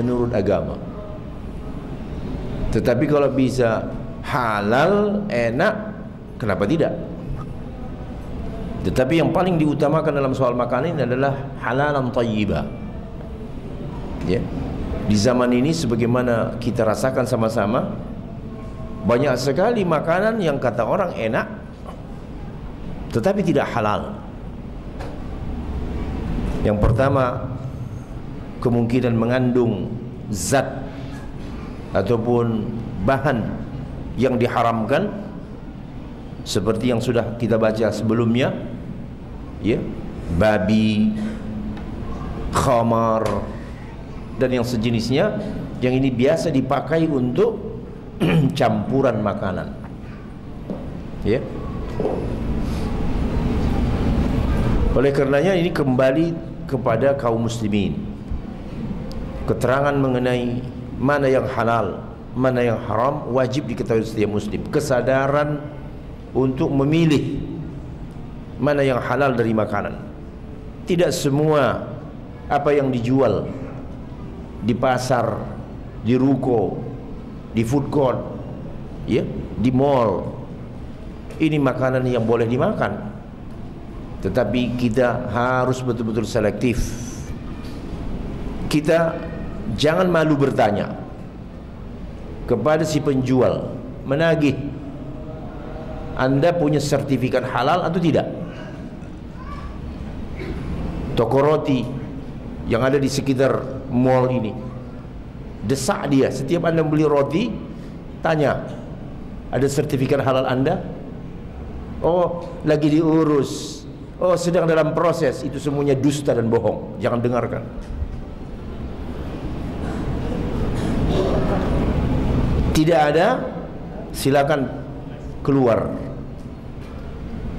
menurut agama. Tetapi kalau bisa halal, enak, kenapa tidak? Tetapi yang paling diutamakan dalam soal makanan ini adalah halalan thayyibah. Ya. Di zaman ini sebagaimana kita rasakan sama-sama, banyak sekali makanan yang kata orang enak tetapi tidak halal. Yang pertama, kemungkinan mengandung zat ataupun bahan yang diharamkan, seperti yang sudah kita baca sebelumnya, ya, babi, khamar dan yang sejenisnya, yang ini biasa dipakai untuk campuran makanan, ya. Oleh karenanya ini kembali kepada kaum muslimin, keterangan mengenai mana yang halal, mana yang haram wajib diketahui setiap muslim. Kesadaran untuk memilih mana yang halal dari makanan. Tidak semua apa yang dijual di pasar, di ruko, di food court, ya, di mall, ini makanan yang boleh dimakan. Tetapi kita harus betul-betul selektif. Kita jangan malu bertanya kepada si penjual, menagih, Anda punya sertifikat halal atau tidak? Toko roti yang ada di sekitar mall ini, desak dia, setiap Anda beli roti, tanya, ada sertifikat halal Anda? Oh, lagi diurus. Oh, sedang dalam proses. Itu semuanya dusta dan bohong. Jangan dengarkan. Tidak ada, silakan keluar.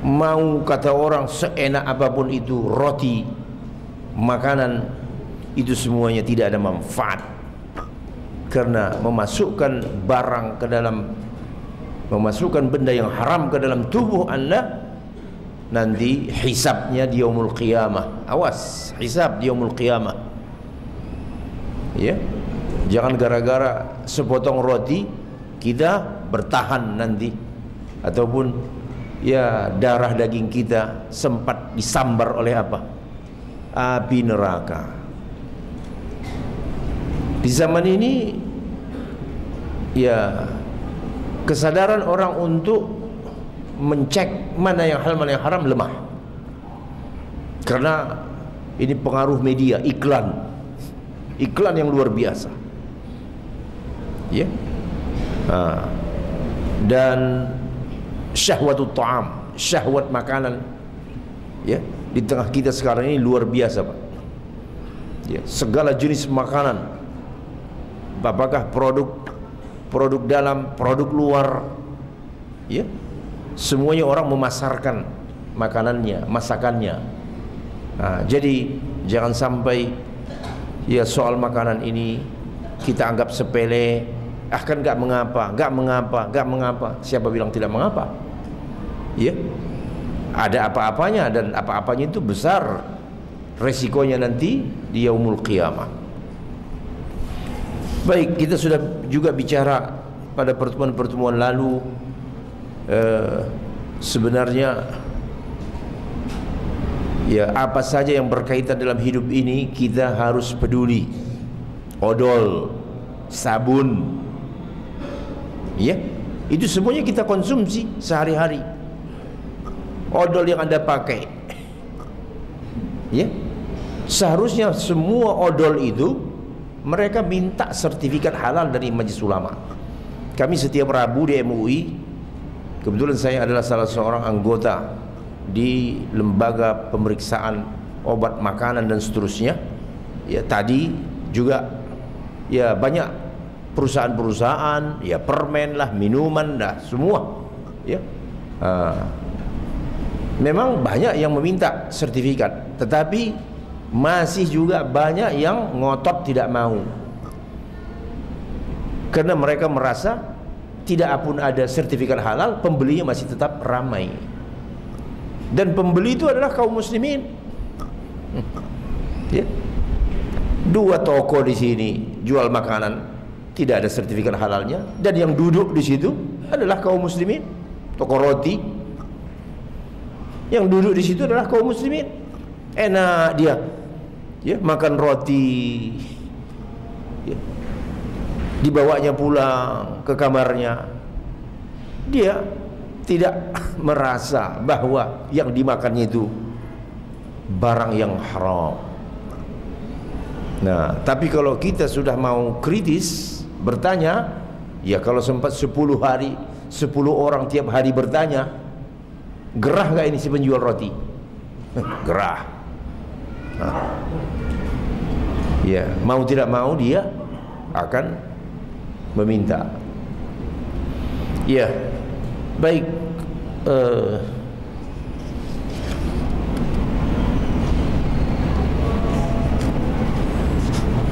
Mau kata orang seenak apapun itu roti, makanan, itu semuanya tidak ada manfaat, karena memasukkan barang ke dalam, memasukkan benda yang haram ke dalam tubuh Anda, nanti hisabnya di yaumul qiyamah. Awas, hisab di yaumul qiyamah, ya. Jangan gara-gara sepotong roti kita bertahan nanti, ataupun ya darah daging kita sempat disambar oleh apa? Api neraka. Di zaman ini ya kesadaran orang untuk mencek mana yang halal mana yang haram lemah, karena ini pengaruh media, iklan yang luar biasa, ya. Dan syahwatut ta'am, syahwat makanan, ya, di tengah kita sekarang ini luar biasa, Pak. Ya, segala jenis makanan, apakah produk dalam, produk luar, ya, semuanya orang memasarkan makanannya, masakannya. Jadi jangan sampai ya soal makanan ini kita anggap sepele. Kan gak mengapa. Siapa bilang tidak mengapa? Ya, ada apa-apanya, dan apa-apanya itu besar resikonya nanti di yaumul qiyamah. Baik, kita sudah juga bicara pada pertemuan-pertemuan lalu, sebenarnya ya apa saja yang berkaitan dalam hidup ini kita harus peduli. Odol, sabun, ya, itu semuanya kita konsumsi sehari-hari. Odol yang Anda pakai, ya, seharusnya semua odol itu mereka minta sertifikat halal dari Majelis Ulama. Kami setiap Rabu di MUI, kebetulan saya adalah salah seorang anggota di lembaga pemeriksaan obat, makanan dan seterusnya. Ya, tadi juga ya banyak perusahaan-perusahaan, ya permen lah, minuman lah, semua, ya. Memang banyak yang meminta sertifikat, tetapi masih juga banyak yang ngotot tidak mau, karena mereka merasa tidak pun ada sertifikat halal, pembelinya masih tetap ramai. Dan pembeli itu adalah kaum muslimin. Ya. Dua toko di sini, jual makanan, tidak ada sertifikat halalnya, dan yang duduk di situ adalah kaum muslimin. Toko roti, yang duduk di situ adalah kaum muslimin. Enak dia, ya, makan roti, ya, dibawanya pulang ke kamarnya. Dia tidak merasa bahwa yang dimakannya itu barang yang haram. Nah, tapi kalau kita sudah mau kritis bertanya, ya kalau sempat 10 hari 10 orang tiap hari bertanya, gerah gak ini si penjual roti? Gerah. Nah, ya, mau tidak mau dia akan meminta. Ya, baik.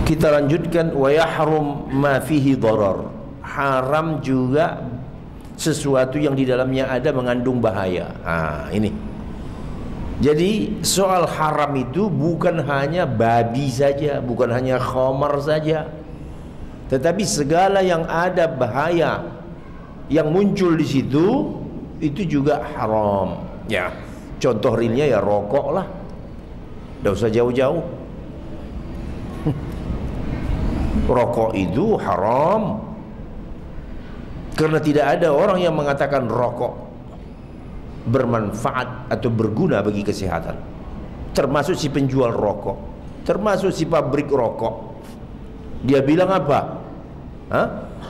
Kita lanjutkan, wa yahrum ma fihi darar. Haram juga sesuatu yang di dalamnya ada mengandung bahaya. Ini. Jadi soal haram itu bukan hanya babi saja, bukan hanya khamar saja, tetapi segala yang ada bahaya yang muncul di situ itu juga haram. Ya, contoh realnya ya rokok lah. Tidak usah jauh-jauh. Rokok itu haram karena tidak ada orang yang mengatakan rokok bermanfaat atau berguna bagi kesehatan, termasuk si penjual rokok, termasuk si pabrik rokok. Dia bilang apa?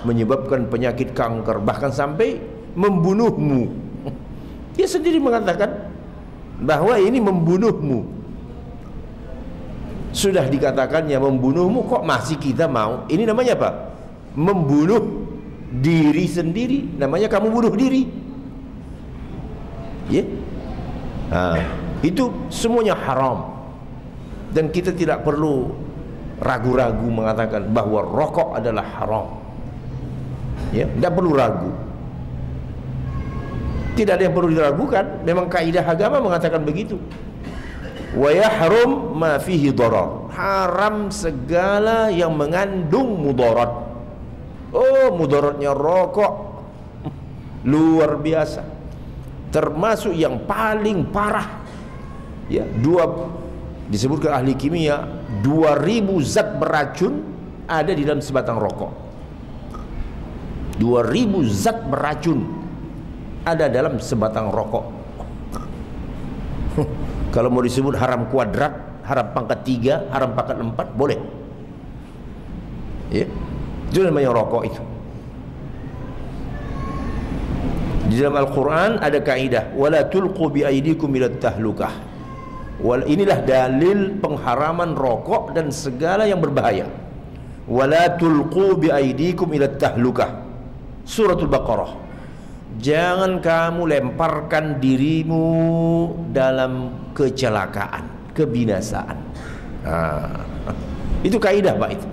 Menyebabkan penyakit kanker, bahkan sampai membunuhmu. Dia sendiri mengatakan bahwa ini membunuhmu. Sudah dikatakannya membunuhmu, kok masih kita mau? Ini namanya apa? Membunuh diri sendiri. Namanya kamu bunuh diri. Ya, itu semuanya haram. Dan kita tidak perlu ragu-ragu mengatakan bahwa rokok adalah haram. Ya, tidak perlu ragu. Tidak ada yang perlu diragukan. Memang kaidah agama mengatakan begitu. Wa yahrum ma fihi darar. Haram segala yang mengandung mudarat. Oh, mudaratnya rokok luar biasa. Termasuk yang paling parah. Ya, disebutkan ahli kimia 2000 zat beracun ada di dalam sebatang rokok. 2000 zat beracun ada dalam sebatang rokok. Kalau mau disebut haram kuadrat, haram pangkat 3, haram pangkat 4, boleh. Ya, itu namanya rokok itu. Di dalam Al-Quran ada kaidah, wala tulqu bi aydikum ila tahlukah. Inilah dalil pengharaman rokok dan segala yang berbahaya. Wala tulqu bi aydikum ila tahlukah. Suratul Baqarah. Jangan kamu lemparkan dirimu dalam kecelakaan, kebinasaan. Itu kaidah Pak itu.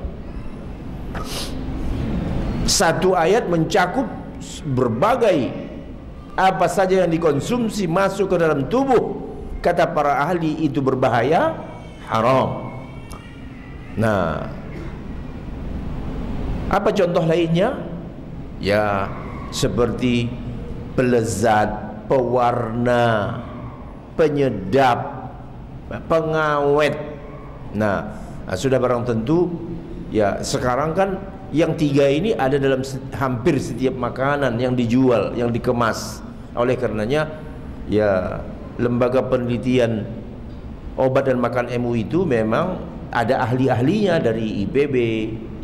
Satu ayat mencakup berbagai apa saja yang dikonsumsi masuk ke dalam tubuh. Kata para ahli itu berbahaya, haram. Nah, apa contoh lainnya? Ya, seperti pelezat, pewarna, penyedap, pengawet. Nah, sudah barang tentu ya sekarang kan yang 3 ini ada dalam hampir setiap makanan yang dijual, yang dikemas. Oleh karenanya ya lembaga penelitian obat dan makan MUI itu memang ada ahli-ahlinya dari IPB,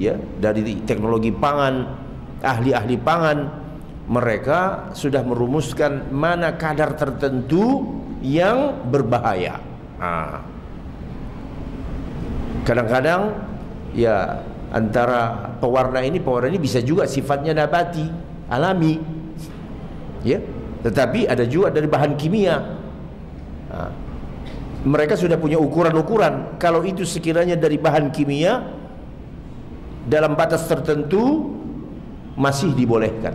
ya, dari teknologi pangan, ahli-ahli pangan. Mereka sudah merumuskan mana kadar tertentu yang berbahaya. Kadang-kadang ya antara pewarna ini bisa juga sifatnya nabati, alami, ya. Tetapi ada juga dari bahan kimia. Mereka sudah punya ukuran-ukuran. Kalau itu sekiranya dari bahan kimia dalam batas tertentu masih dibolehkan,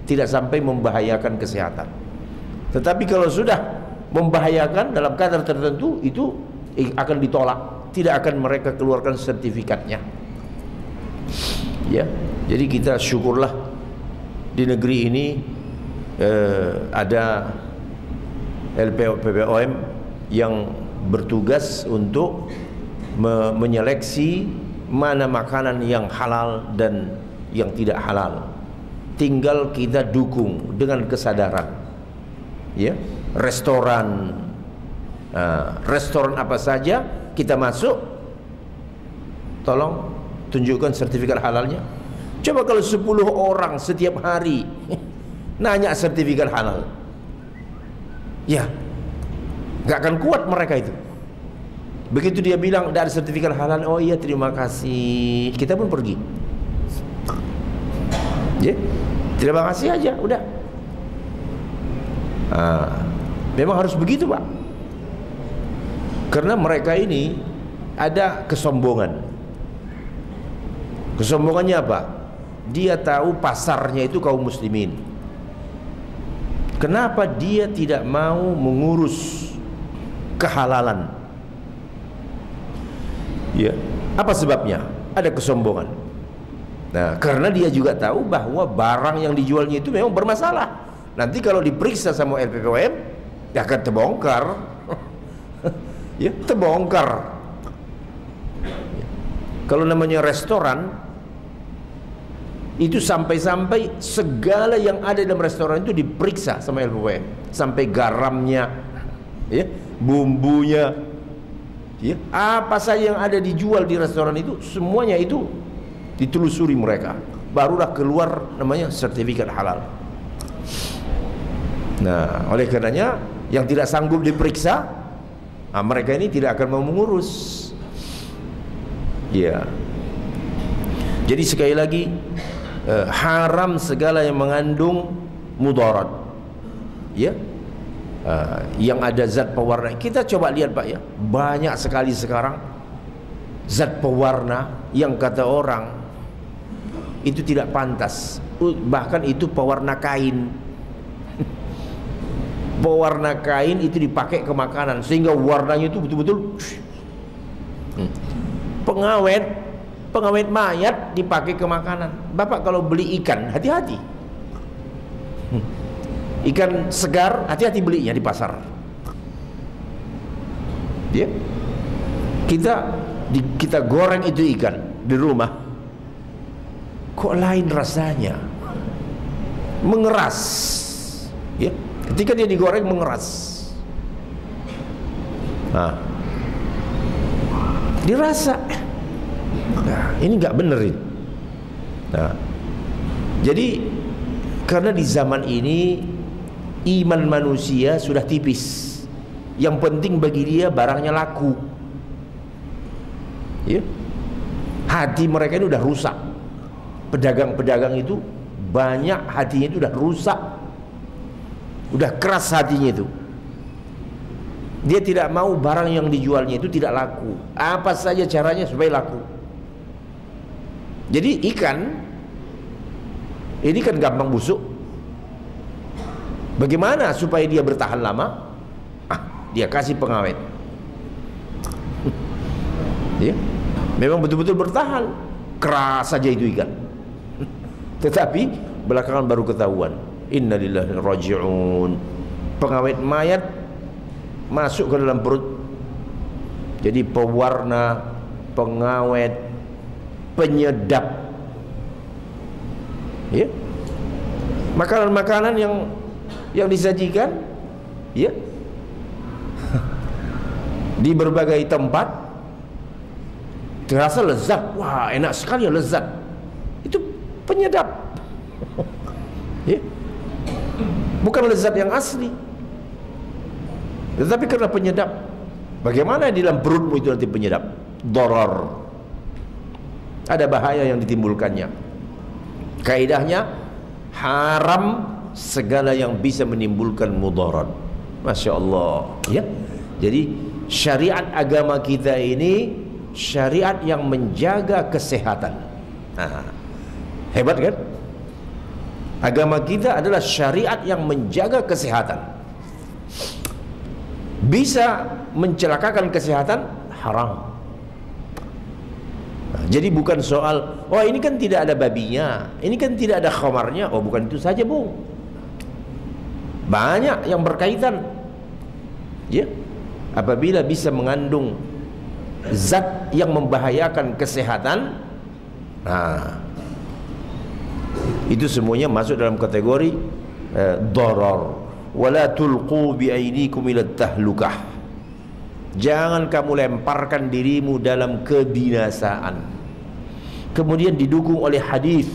tidak sampai membahayakan kesehatan. Tetapi kalau sudah membahayakan dalam kadar tertentu, itu akan ditolak, tidak akan mereka keluarkan sertifikatnya. Ya, jadi kita syukurlah di negeri ini ada LPOM yang bertugas untuk menyeleksi mana makanan yang halal dan yang tidak halal. Tinggal kita dukung dengan kesadaran. Ya, restoran apa saja kita masuk, tolong tunjukkan sertifikat halalnya. Coba kalau 10 orang setiap hari nanya sertifikat halal, ya nggak akan kuat mereka itu. Begitu dia bilang tidak ada sertifikat halal, oh iya terima kasih, kita pun pergi. Ya, terima kasih aja, udah. Memang harus begitu, Pak. Karena mereka ini ada kesombongan. Kesombongannya apa? Dia tahu pasarnya itu kaum muslimin. Kenapa dia tidak mau mengurus kehalalan? Ya, apa sebabnya? Ada kesombongan. Nah, karena dia juga tahu bahwa barang yang dijualnya itu memang bermasalah. Nanti kalau diperiksa sama LPPOM, ya akan terbongkar. Ya, terbongkar. Kalau namanya restoran, itu sampai-sampai segala yang ada dalam restoran itu diperiksa sama LPPOM, sampai garamnya, ya, bumbunya, ya, apa saja yang ada dijual di restoran itu, semuanya itu ditelusuri mereka. Barulah keluar namanya sertifikat halal. Nah, oleh karenanya yang tidak sanggup diperiksa, mereka ini tidak akan mau mengurus. Ya. Jadi sekali lagi, haram segala yang mengandung mudarat. Ya. Yang ada zat pewarna. Kita coba lihat, Pak, ya. Banyak sekali sekarang zat pewarna yang kata orang itu tidak pantas. Bahkan itu pewarna kain. Pewarna kain itu dipakai ke makanan sehingga warnanya itu betul-betul pengawet mayat dipakai ke makanan. Bapak kalau beli ikan, hati-hati. Ikan segar, hati-hati belinya di pasar. Ya, kita goreng itu ikan di rumah, kok lain rasanya, mengeras. Ya, ketika dia digoreng mengeras. Nah, dirasa, nah, ini nggak bener ini. Nah, jadi karena di zaman ini iman manusia sudah tipis. Yang penting bagi dia barangnya laku. Ya, hati mereka ini udah rusak. Pedagang-pedagang itu banyak hatinya itu udah rusak, udah keras hatinya itu. Dia tidak mau barang yang dijualnya itu tidak laku. Apa saja caranya supaya laku. Jadi ikan ini kan gampang busuk. Bagaimana supaya dia bertahan lama? Dia kasih pengawet. Ya, memang betul-betul bertahan. Keras saja itu ikan. Tetapi belakangan baru ketahuan. Innalillahi raji'un. Pengawet mayat masuk ke dalam perut. Jadi pewarna, pengawet, penyedap. Ya. Makanan-makanan yang disajikan, ya, di berbagai tempat terasa lezat. Wah, enak sekali ya, lezat. Itu penyedap. Ya. Bukan lezat yang asli, tetapi karena penyedap. Bagaimana di dalam perutmu itu nanti penyedap? Doror. Ada bahaya yang ditimbulkannya. Kaidahnya haram segala yang bisa menimbulkan mudarat. Masya Allah. Ya. Jadi syariat agama kita ini syariat yang menjaga kesehatan. Nah, hebat kan? Agama kita adalah syariat yang menjaga kesehatan. Bisa mencelakakan kesehatan, haram. Nah, Jadi bukan soal, oh ini kan tidak ada babinya, ini kan tidak ada khamarnya. Oh bukan itu saja, Bung. Banyak yang berkaitan. Ya. Apabila bisa mengandung zat yang membahayakan kesehatan, nah itu semuanya masuk dalam kategori darar. Wala tulqu bi aydikum ila tahlukah. Jangan kamu lemparkan dirimu dalam kebinasaan. Kemudian didukung oleh hadis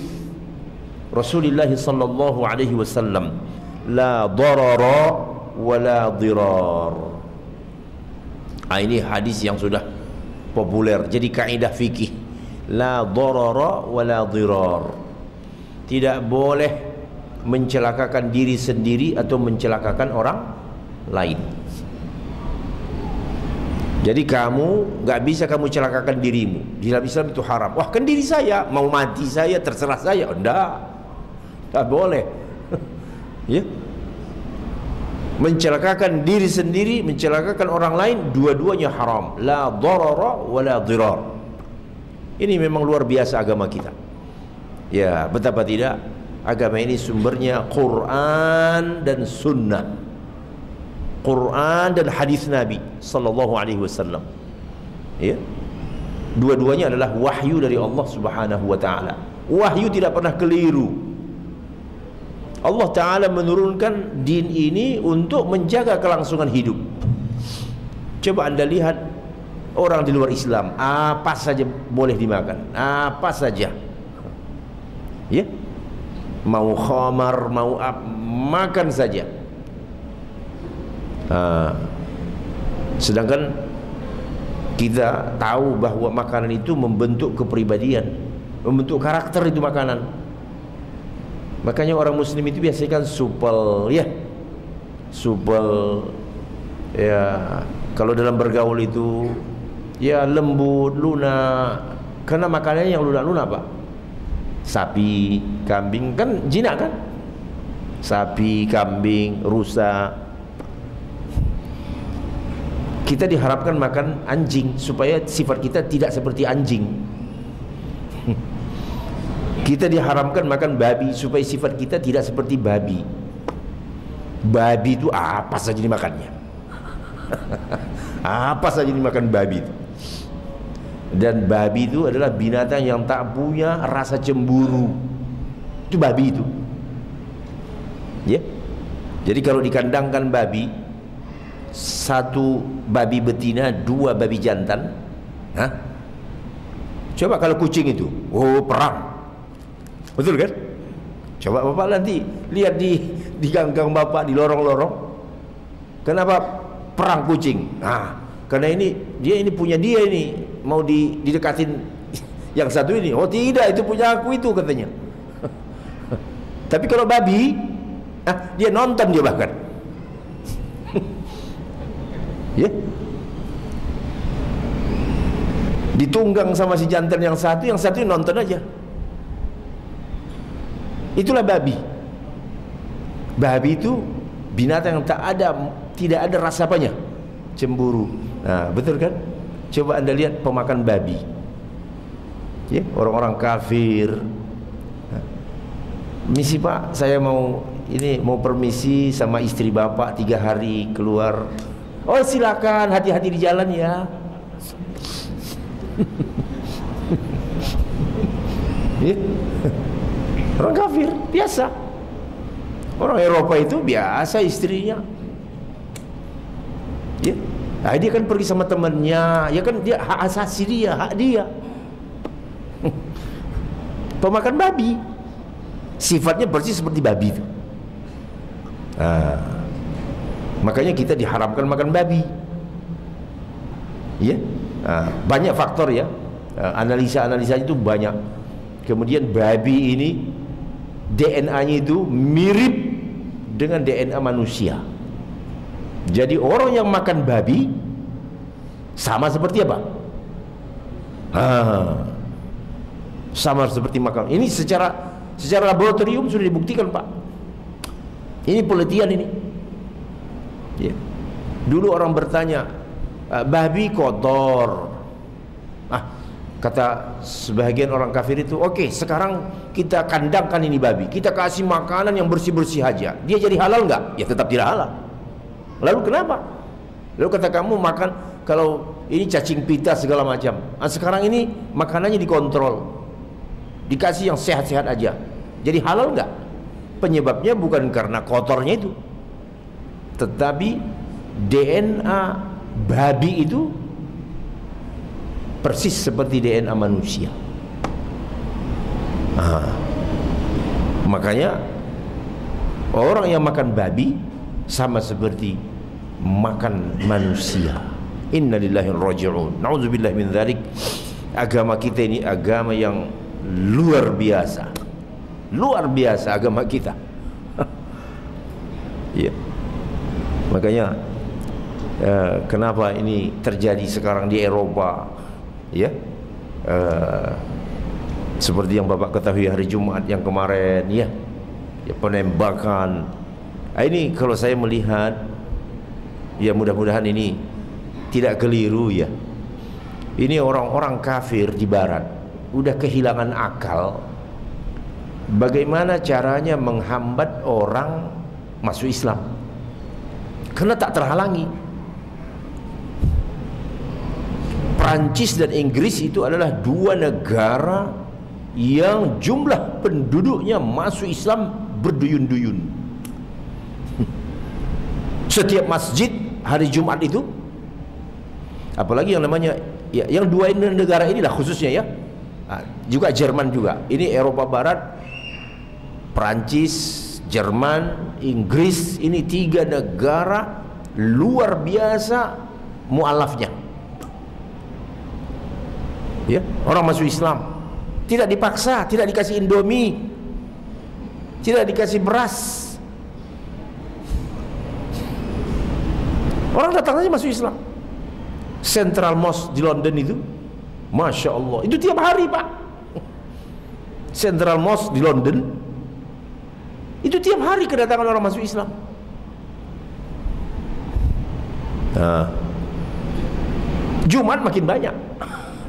Rasulullah sallallahu alaihi wasallam, la darara wala dirar. Ini hadis yang sudah populer jadi kaidah fikih. La darara wala dirar. Tidak boleh mencelakakan diri sendiri atau mencelakakan orang lain. Jadi kamu nggak bisa kamu celakakan dirimu. Di dalam Islam itu haram. Wah kan diri saya, mau mati saya, terserah saya. Enggak boleh. Ya. Mencelakakan diri sendiri, mencelakakan orang lain, dua-duanya haram. La darara wa la dirar. Ini memang luar biasa agama kita. Ya, betapa tidak, agama ini sumbernya Quran dan Sunnah. Quran dan hadis Nabi sallallahu alaihi wasallam. Ya. Dua-duanya adalah wahyu dari Allah Subhanahu wa taala. Wahyu tidak pernah keliru. Allah taala menurunkan din ini untuk menjaga kelangsungan hidup. Coba Anda lihat orang di luar Islam, apa saja boleh dimakan, apa saja. Ya. Mau khamar, mau makan saja. Sedangkan kita tahu bahwa makanan itu membentuk kepribadian, membentuk karakter itu makanan. Makanya orang muslim itu biasanya kan supel, ya, supel, ya. Kalau dalam bergaul itu ya lembut, lunak. Karena makanannya yang lunak-lunak, Pak. Sapi, kambing kan jinak kan? Sapi, kambing, rusa. Kita diharapkan makan anjing supaya sifat kita tidak seperti anjing. Kita diharamkan makan babi supaya sifat kita tidak seperti babi. Babi itu apa saja dimakannya. Apa saja dimakan babi itu. Dan babi itu adalah binatang yang tak punya rasa cemburu. Itu babi itu. Ya. Jadi kalau dikandangkan babi, satu babi betina, dua babi jantan. Hah? Coba kalau kucing itu, oh perang. Betul kan? Coba Bapak nanti lihat di ganggang Bapak, di lorong-lorong. Kenapa perang kucing? Nah, karena ini punya dia ini, mau didekatin yang satu ini. Oh tidak, itu punya aku itu katanya. Tapi kalau babi, dia nonton dia bahkan. Ya. Ditunggang sama si jantan yang satu nonton aja. Itulah babi. Babi itu binatang yang tidak ada rasa apanya? Cemburu. Nah, betul kan? Coba Anda lihat pemakan babi. Ya, orang-orang kafir. Nah, misi Pak, saya mau permisi sama istri Bapak 3 hari keluar. Oh silakan, hati-hati di jalan ya. Ya. Orang kafir biasa. Orang Eropa itu biasa istrinya. Ya. Nah, dia kan pergi sama temannya, ya kan dia hak asasi dia, hak dia. Pemakan babi. Sifatnya persis seperti babi itu. Nah, makanya kita diharamkan makan babi. Ya. Nah, banyak faktor ya. Analisa-analisa itu banyak. Kemudian babi ini DNA-nya itu mirip dengan DNA manusia. Jadi orang yang makan babi sama seperti apa? Sama seperti makan. Ini secara laboratorium sudah dibuktikan, Pak. Ini penelitian ini. Ya. Dulu orang bertanya, babi kotor. Kata sebagian orang kafir itu, oke, sekarang kita kandangkan ini babi, kita kasih makanan yang bersih-bersih aja, dia jadi halal nggak? Ya tetap tidak halal. Lalu kenapa? Lalu kata kamu makan, kalau ini cacing pita segala macam, nah, sekarang ini makanannya dikontrol, dikasih yang sehat-sehat aja, jadi halal nggak? Penyebabnya bukan karena kotornya itu, tetapi DNA babi itu persis seperti DNA manusia. Makanya orang yang makan babi sama seperti makan manusia. Innalillahi wa inna ilaihi raji'un. Nauzubillahi min dzalik. Agama kita ini agama yang luar biasa. Luar biasa agama kita. Ya. Makanya kenapa ini terjadi sekarang di Eropa? Ya, seperti yang Bapak ketahui hari Jumat yang kemarin, ya, penembakan. Ini kalau saya melihat, ya mudah-mudahan ini tidak keliru ya. Ini orang-orang kafir di Barat udah kehilangan akal. Bagaimana caranya menghambat orang masuk Islam? Karena tak terhalangi. Prancis dan Inggris itu adalah dua negara yang jumlah penduduknya masuk Islam berduyun-duyun. Setiap masjid hari Jumat itu, apalagi yang namanya ya, yang dua negara inilah khususnya ya, juga Jerman juga. Ini Eropa Barat, Prancis, Jerman, Inggris, ini tiga negara luar biasa mualafnya. Ya, orang masuk Islam tidak dipaksa, tidak dikasih Indomie, tidak dikasih beras. Orang datang aja masuk Islam. Central Mosque di London itu, Masya Allah, itu tiap hari Pak. Central Mosque di London itu tiap hari kedatangan orang masuk Islam. Nah, Jumat makin banyak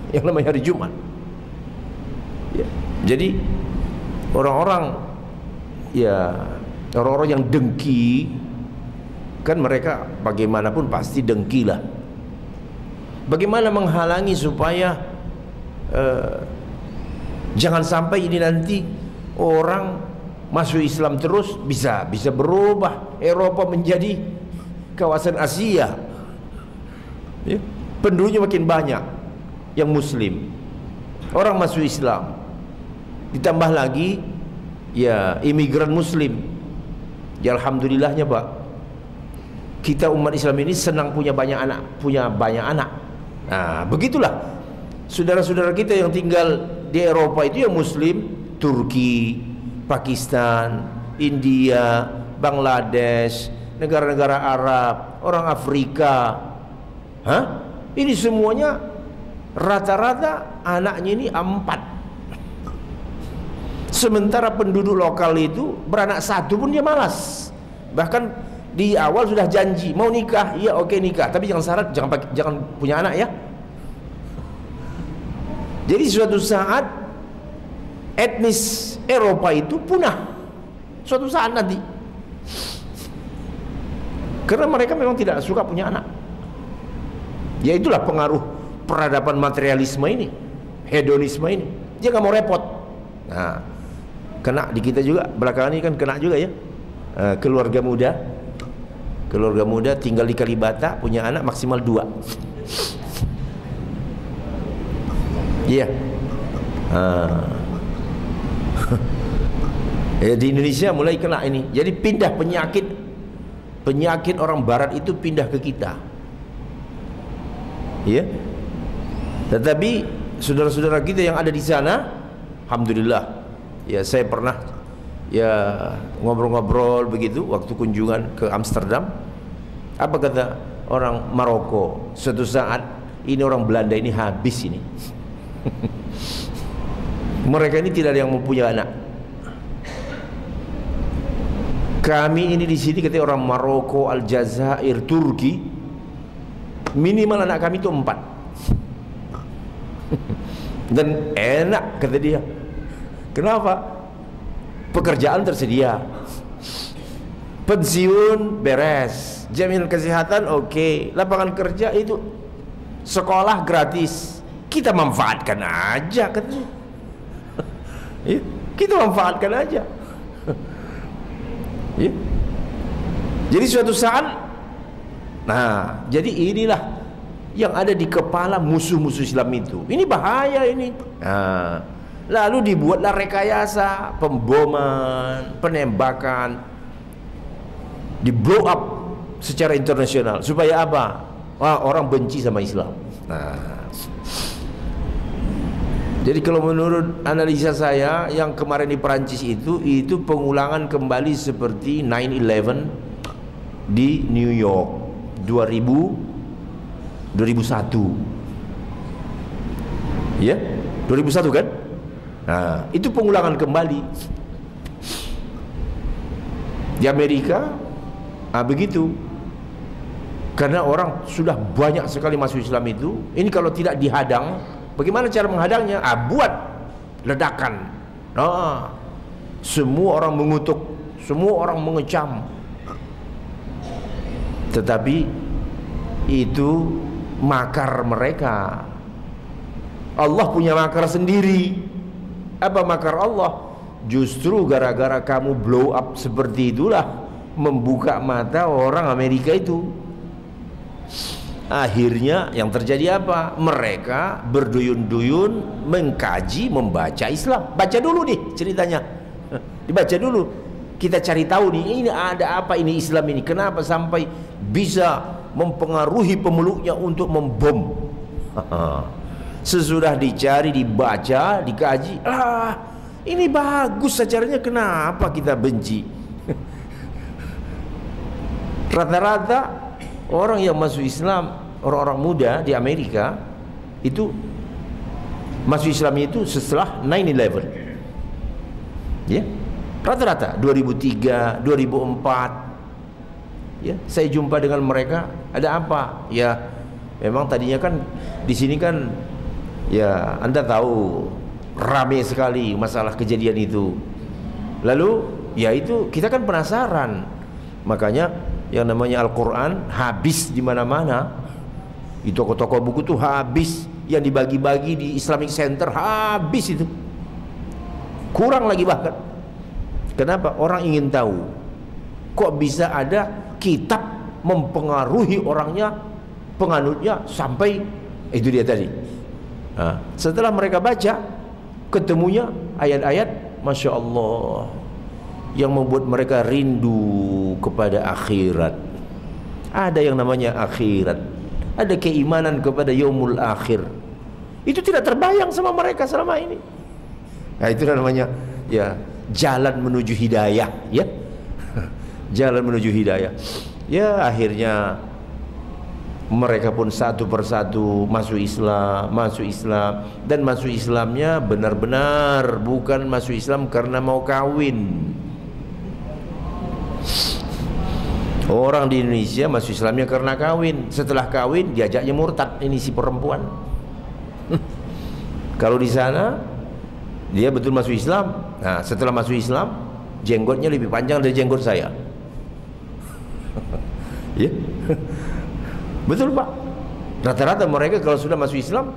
yang namanya hari Jumat ya. Jadi orang-orang ya, orang-orang yang dengki kan, mereka bagaimanapun pasti dengki lah. Bagaimana menghalangi supaya jangan sampai ini nanti orang masuk Islam terus bisa berubah Eropa menjadi kawasan Asia ya. Penduduknya makin banyak yang muslim, orang masuk Islam, ditambah lagi ya imigran muslim. Ya alhamdulillahnya Pak, kita umat Islam ini senang punya banyak anak. Nah begitulah saudara-saudara kita yang tinggal di Eropa itu yang muslim, Turki, Pakistan, India, Bangladesh, negara-negara Arab, orang Afrika. Ini semuanya rata-rata anaknya ini 4. Sementara penduduk lokal itu beranak 1 pun dia malas. Bahkan di awal sudah janji mau nikah, iya oke nikah, tapi jangan syarat jangan punya anak ya. Jadi suatu saat etnis Eropa itu punah suatu saat nanti, karena mereka memang tidak suka punya anak. Ya itulah pengaruh peradaban materialisme ini, hedonisme ini. Dia nggak mau repot. Nah, kena di kita juga belakangan ini kan, kena juga ya. Keluarga muda tinggal di Kalibata, punya anak maksimal 2. Iya. Ya, di Indonesia mulai kena ini. Jadi pindah penyakit orang Barat itu pindah ke kita. Ya. Tetapi saudara-saudara kita yang ada di sana, alhamdulillah, ya saya pernah ya ngobrol-ngobrol begitu waktu kunjungan ke Amsterdam. Apa kata orang Maroko? Suatu saat ini orang Belanda ini habis ini. Mereka ini tidak ada yang mempunyai anak. Kami ini di sini ketika orang Maroko, Aljazair, Turki, minimal anak kami itu 4. Dan enak kata dia. Kenapa? Pekerjaan tersedia, pensiun beres, jaminan kesehatan oke, lapangan kerja itu, sekolah gratis, kita manfaatkan aja katanya. Kita manfaatkan aja. Jadi suatu saat, nah jadi inilah yang ada di kepala musuh-musuh Islam itu. Ini bahaya ini. Nah, lalu dibuatlah rekayasa, pemboman, penembakan, di blow up secara internasional. Supaya apa? Wah, orang benci sama Islam. Nah, jadi kalau menurut analisa saya, yang kemarin di Perancis itu pengulangan kembali seperti 9/11 di New York 2001. Ya, 2001 kan? Nah, itu pengulangan kembali di Amerika. Begitu, karena orang sudah banyak sekali masuk Islam itu. Ini kalau tidak dihadang, bagaimana cara menghadangnya? Buat ledakan. Semua orang mengutuk, semua orang mengecam. Tetapi itu makar mereka. Allah punya makar sendiri. Apa makar Allah? Justru gara-gara kamu blow up seperti itulah membuka mata orang Amerika itu. Akhirnya yang terjadi apa? Mereka berduyun-duyun mengkaji, membaca Islam. Baca dulu nih ceritanya, dibaca dulu, kita cari tahu nih, ini ada apa ini Islam ini, kenapa sampai bisa mempengaruhi pemeluknya untuk membom. Sesudah dicari, dibaca, dikaji, ini bagus acaranya, kenapa kita benci? Rata-rata orang yang masuk Islam, orang-orang muda di Amerika itu masuk Islam itu setelah 9/11. Ya, rata-rata 2003, 2004. Ya, saya jumpa dengan mereka, ada apa? Ya, memang tadinya kan di sini kan, ya Anda tahu ramai sekali masalah kejadian itu. Lalu, ya itu kita kan penasaran. Makanya yang namanya Al-Quran habis di mana-mana. Di toko-toko buku tuh habis, yang dibagi-bagi di Islamic Center habis itu. Kurang lagi bahkan. Kenapa? Orang ingin tahu, kok bisa ada kitab mempengaruhi orangnya, penganutnya, sampai itu dia tadi. Nah, setelah mereka baca, ketemunya ayat-ayat, Masya Allah, yang membuat mereka rindu kepada akhirat. Ada yang namanya akhirat, ada keimanan kepada yaumul akhir. Itu tidak terbayang sama mereka selama ini. Nah, itu namanya ya jalan menuju hidayah, ya. Jalan menuju hidayah. Ya, akhirnya mereka pun satu persatu masuk Islam, dan masuk Islamnya benar-benar, bukan masuk Islam karena mau kawin. Orang di Indonesia masuk Islamnya karena kawin. Setelah kawin diajaknya murtad, ini si perempuan. Kalau di sana dia betul masuk Islam. Nah, setelah masuk Islam, jenggotnya lebih panjang dari jenggot saya. Ya, betul Pak. Rata-rata mereka kalau sudah masuk Islam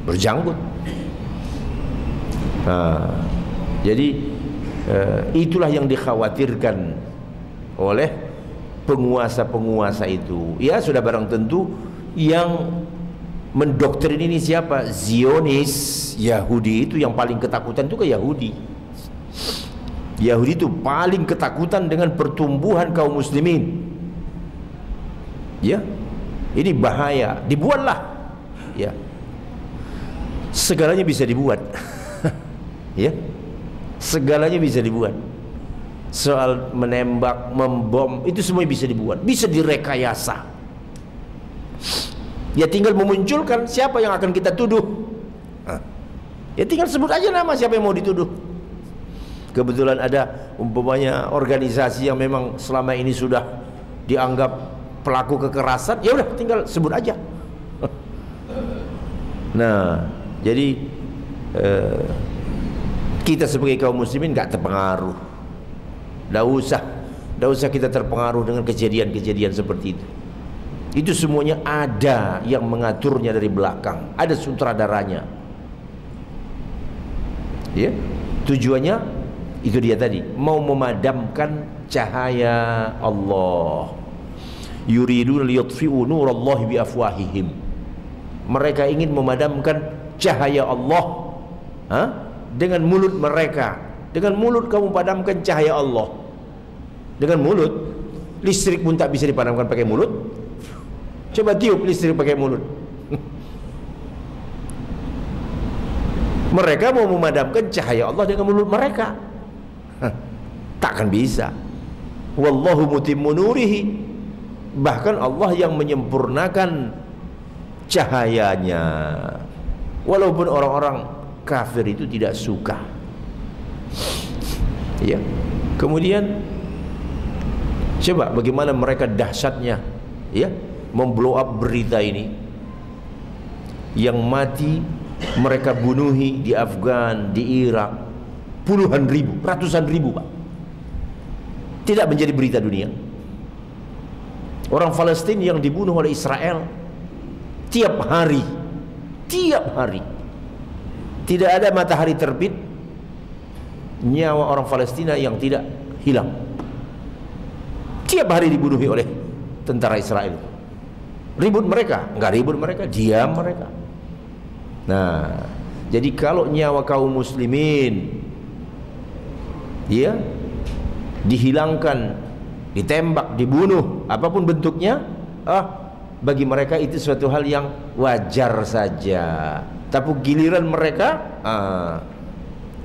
berjanggut. Nah, jadi itulah yang dikhawatirkan oleh penguasa-penguasa itu. Ya, sudah barang tentu yang mendoktrin ini siapa? Zionis, Yahudi itu yang paling ketakutan itu ke Yahudi. Yahudi itu paling ketakutan dengan pertumbuhan kaum muslimin. Ya, ini bahaya. Dibuatlah, ya, segalanya bisa dibuat. Ya, segalanya bisa dibuat. Soal menembak, membom, itu semua bisa dibuat, bisa direkayasa. Ya tinggal memunculkan siapa yang akan kita tuduh. Ya tinggal sebut aja nama siapa yang mau dituduh. Kebetulan ada umpamanya organisasi yang memang selama ini sudah dianggap pelaku kekerasan, ya udah tinggal sebut aja. Nah, Jadi kita sebagai kaum muslimin nggak terpengaruh. Nggak usah kita terpengaruh dengan kejadian-kejadian seperti itu. Itu semuanya ada yang mengaturnya dari belakang, ada sutradaranya. Ya, tujuannya itu dia tadi, mau memadamkan cahaya Allah. Yuridun liyutfi'u nurallahi biafwahihim. Mereka ingin memadamkan cahaya Allah dengan mulut mereka. Dengan mulut kamu padamkan cahaya Allah. Dengan mulut, listrik pun tak bisa dipadamkan pakai mulut. Coba tiup listrik pakai mulut. Mereka mau memadamkan cahaya Allah dengan mulut mereka. Takkan bisa. Wallahu mutimmu nurihi. Bahkan Allah yang menyempurnakan cahayanya. Walaupun orang-orang kafir itu tidak suka. Ya. Kemudian coba bagaimana mereka dahsyatnya, ya, memblow up berita ini. Yang mati mereka bunuhi di Afgan, di Irak, puluhan ribu, ratusan ribu, Pak. Tidak menjadi berita dunia. Orang Palestina yang dibunuh oleh Israel tiap hari, tidak ada matahari terbit nyawa orang Palestina yang tidak hilang. Tiap hari dibunuhi oleh tentara Israel. Ribut mereka? Enggak ribut mereka, diam mereka. Nah, jadi kalau nyawa kaum muslimin ya dihilangkan, ditembak, dibunuh, apapun bentuknya, bagi mereka itu suatu hal yang wajar saja. Tapi giliran mereka,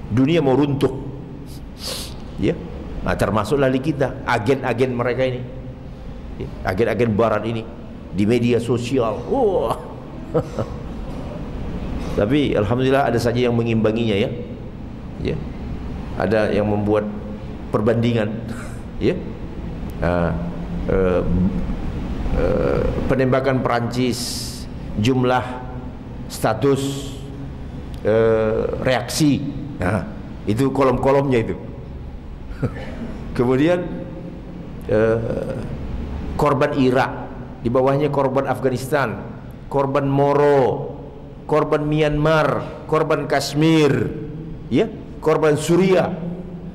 dunia mau runtuh. Ya, nah, termasuklah di kita, agen-agen mereka ini, agen-agen barat ini di media sosial. Tapi alhamdulillah ada saja yang mengimbanginya, ya. Ya. Ada yang membuat perbandingan, ya. Penembakan Perancis, jumlah status reaksi. Nah, itu kolom-kolomnya itu. Kemudian korban Irak, di bawahnya korban Afghanistan, korban Moro, korban Myanmar, korban Kashmir, ya, korban Suriah.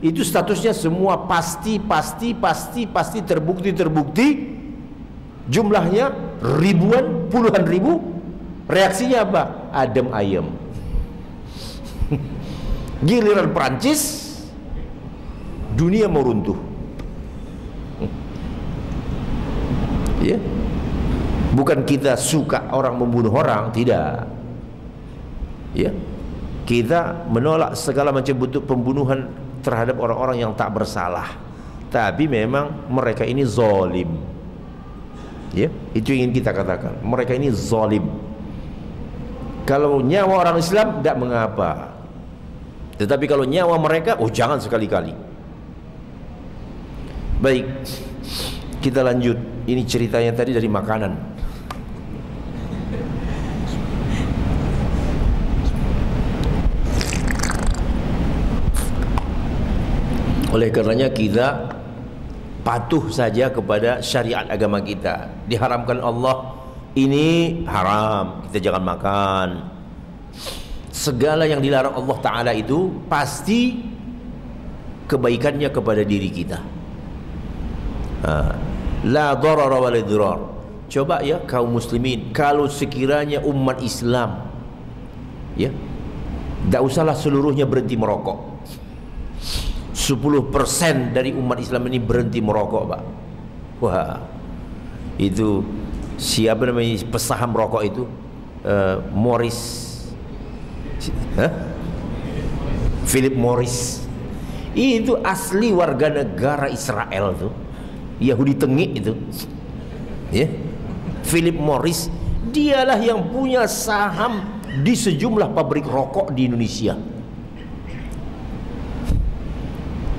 Itu statusnya semua pasti terbukti. Jumlahnya ribuan, puluhan ribu. Reaksinya apa? Adem ayem. Giliran Perancis, dunia mau runtuh. Ya, bukan kita suka orang membunuh orang, tidak. Ya, kita menolak segala macam bentuk pembunuhan terhadap orang-orang yang tak bersalah. Tapi memang mereka ini zalim. Ya, itu yang ingin kita katakan. Mereka ini zalim. Kalau nyawa orang Islam tidak mengapa. Tetapi kalau nyawa mereka, jangan sekali-kali. Baik, kita lanjut. Ini ceritanya tadi dari makanan. Oleh karenanya kita patuh saja kepada syariat agama kita. Diharamkan Allah, ini haram, kita jangan makan. Segala yang dilarang Allah Ta'ala itu pasti kebaikannya kepada diri kita. La darara wa la dirar. Coba ya kaum muslimin, kalau sekiranya umat Islam, ya, tidak usahlah seluruhnya berhenti merokok. 10% dari umat Islam ini berhenti merokok, Pak. Wah, itu siapa namanya pesaham rokok itu? Morris, Philip Morris. Itu asli warga negara Israel tuh, Yahudi tengik itu, ya. Philip Morris, dialah yang punya saham di sejumlah pabrik rokok di Indonesia.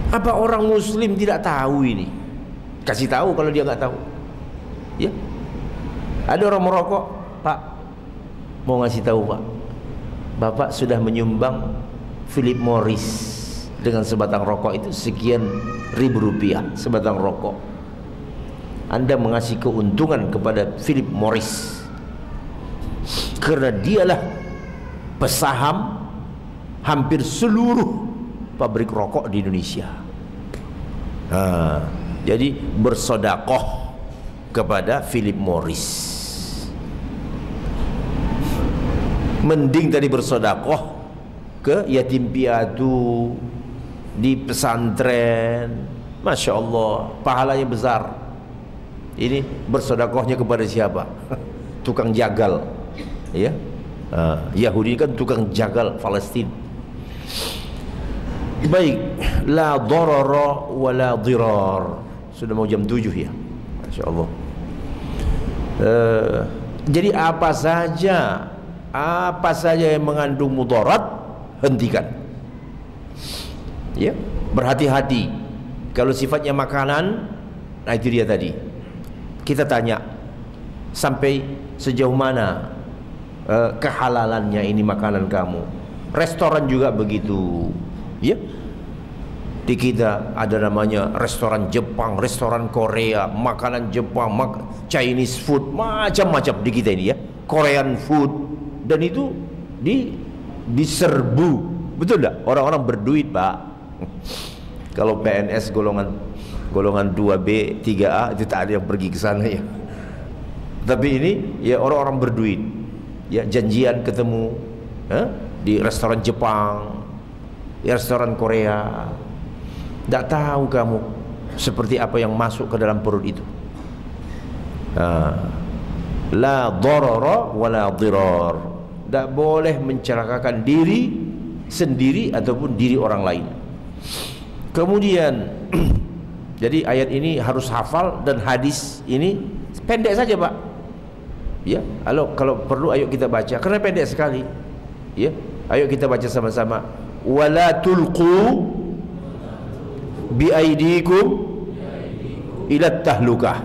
Apa orang muslim tidak tahu ini? Kasih tahu kalau dia nggak tahu. Ya, ada orang merokok, Pak, mau ngasih tahu, Pak, Bapak sudah menyumbang Philip Morris dengan sebatang rokok itu sekian ribu rupiah sebatang rokok. Anda mengasih keuntungan kepada Philip Morris karena dialah pesaham hampir seluruh pabrik rokok di Indonesia. Jadi bersedekah kepada Philip Morris. Mending tadi bersedekah ke yatim piatu di pesantren. Masya Allah, pahalanya besar. Ini bersedekahnya kepada siapa? Tukang jagal, ya. Yahudi kan tukang jagal Palestina. Baik, la darara wa la dirar. Sudah mau jam 7 ya. Masya Allah. Jadi apa saja yang mengandung mudarat, hentikan. Ya, berhati-hati. Kalau sifatnya makanan, nah itu dia tadi. Kita tanya sampai sejauh mana kehalalannya ini makanan kamu. Restoran juga begitu. Ya, di kita ada namanya restoran Jepang, restoran Korea, makanan Jepang, Chinese food, macam-macam di kita ini ya, Korean food, dan itu diserbu, betul tidak? Orang-orang berduit, Pak. Kalau PNS golongan 2B, 3A itu tak ada yang pergi ke sana ya. Tapi ini ya orang-orang berduit, ya janjian ketemu di restoran Jepang, restoran Korea. Tak tahu kamu seperti apa yang masuk ke dalam perut itu. La darara wa la dirar. Tak boleh mencelakakan diri sendiri ataupun diri orang lain. Kemudian jadi ayat ini harus hafal, dan hadis ini pendek saja, Pak. Ya, kalau perlu ayo kita baca karena pendek sekali. Ya, ayo kita baca sama-sama. Wala tulqu biaidikum ila tahlukah,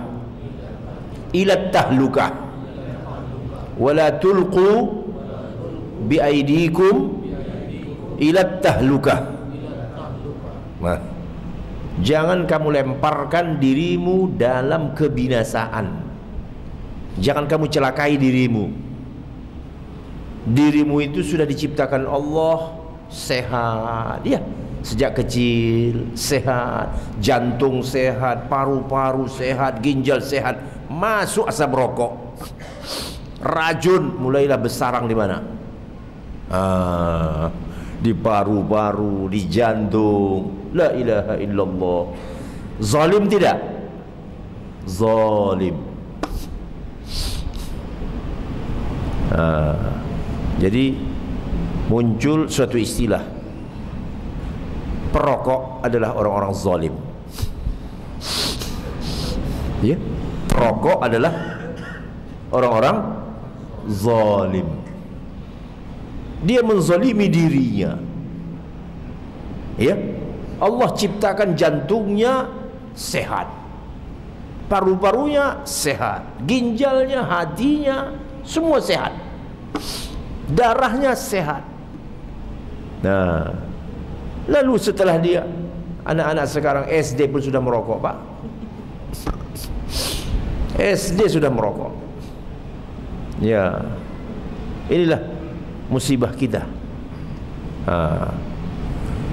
ila tahlukah, wala tulqu biaidikum ila tahlukah. Nah, jangan kamu lemparkan dirimu dalam kebinasaan. Jangan kamu celakai dirimu. Dirimu itu sudah diciptakan Allah sehat, ya. Sejak kecil sehat, jantung sehat, paru-paru sehat, ginjal sehat. Masuk asap rokok, racun mulailah bersarang di mana? Di paru-paru, di jantung. La ilaha illallah. Zalim tidak? Zalim. Jadi muncul suatu istilah, perokok adalah orang-orang zalim. Ya, perokok adalah orang-orang zalim. Dia menzalimi dirinya. Ya, Allah ciptakan jantungnya sehat, paru-parunya sehat, ginjalnya, hatinya semua sehat, darahnya sehat. Nah, lalu setelah dia, anak-anak sekarang SD pun sudah merokok, Pak. SD sudah merokok. Ya, inilah musibah kita.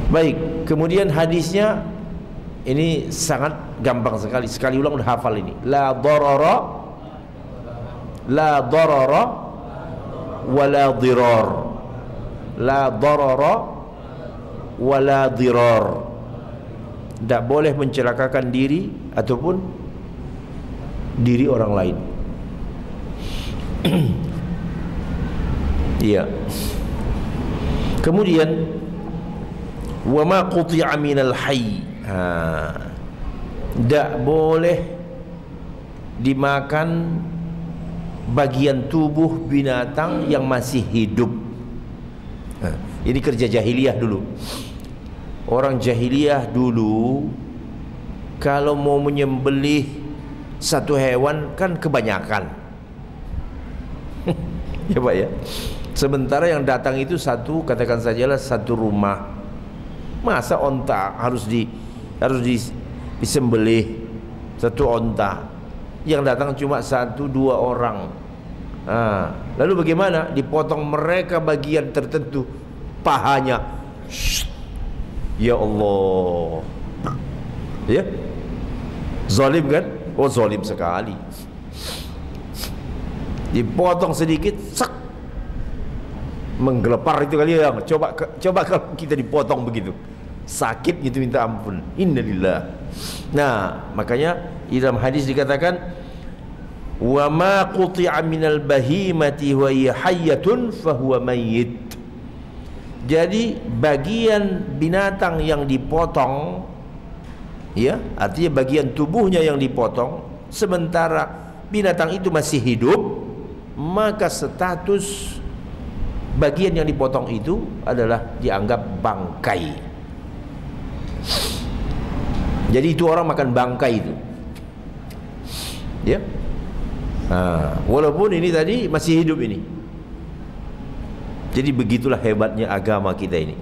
Baik, kemudian hadisnya ini sangat gampang sekali. Sekali ulang udah hafal ini. La darara, la darara wa la dirar. La darara wa la dirar. Tak boleh mencelakakan diri ataupun diri orang lain. Iya. Kemudian wa ma quti'a minal hayy. Tak boleh dimakan bagian tubuh binatang yang masih hidup. Ini kerja jahiliyah dulu. Orang jahiliyah dulu kalau mau menyembelih satu hewan kan kebanyakan. Ya Pak ya. Sementara yang datang itu satu, katakan sajalah satu rumah. Masa onta harus disembelih satu onta? Yang datang cuma satu dua orang. Lalu bagaimana? Dipotong mereka bagian tertentu, pahanya. Ya Allah, ya, zalim kan? Oh, zalim sekali. Dipotong sedikit, sak, menggelepar itu kali ya. Coba kalau kita dipotong begitu, sakit gitu minta ampun. Innalillah. Nah, makanya di dalam hadis dikatakan, wa ma quti'a minal bahimati wa hiya hayyatun fahuwa mayyit. Jadi bagian binatang yang dipotong, ya, artinya bagian tubuhnya yang dipotong, sementara binatang itu masih hidup, maka status bagian yang dipotong itu adalah dianggap bangkai. Jadi itu orang makan bangkai itu, ya. Walaupun ini tadi masih hidup ini. Jadi begitulah hebatnya agama kita ini,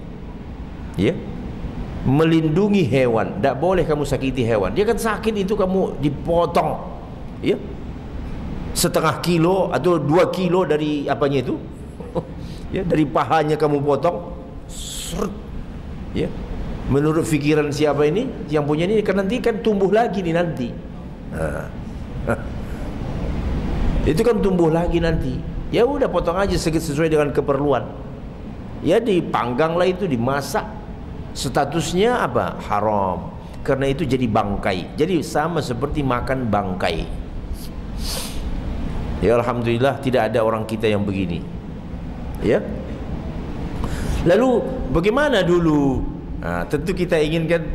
ya. Melindungi hewan, tidak boleh kamu sakiti hewan. Dia kan sakit itu kamu dipotong, ya, setengah kilo atau 2 kilo dari apanya itu, ya, dari pahanya kamu potong, ya. Menurut pikiran siapa ini yang punya ini, kan nanti kan tumbuh lagi nih nanti. Itu kan tumbuh lagi nanti. Ya udah potong aja sesuai dengan keperluan. Ya dipanggang lah itu, dimasak. Statusnya apa? Haram. Karena itu jadi bangkai. Jadi sama seperti makan bangkai. Ya alhamdulillah tidak ada orang kita yang begini. Ya. Lalu bagaimana dulu? Tentu kita inginkan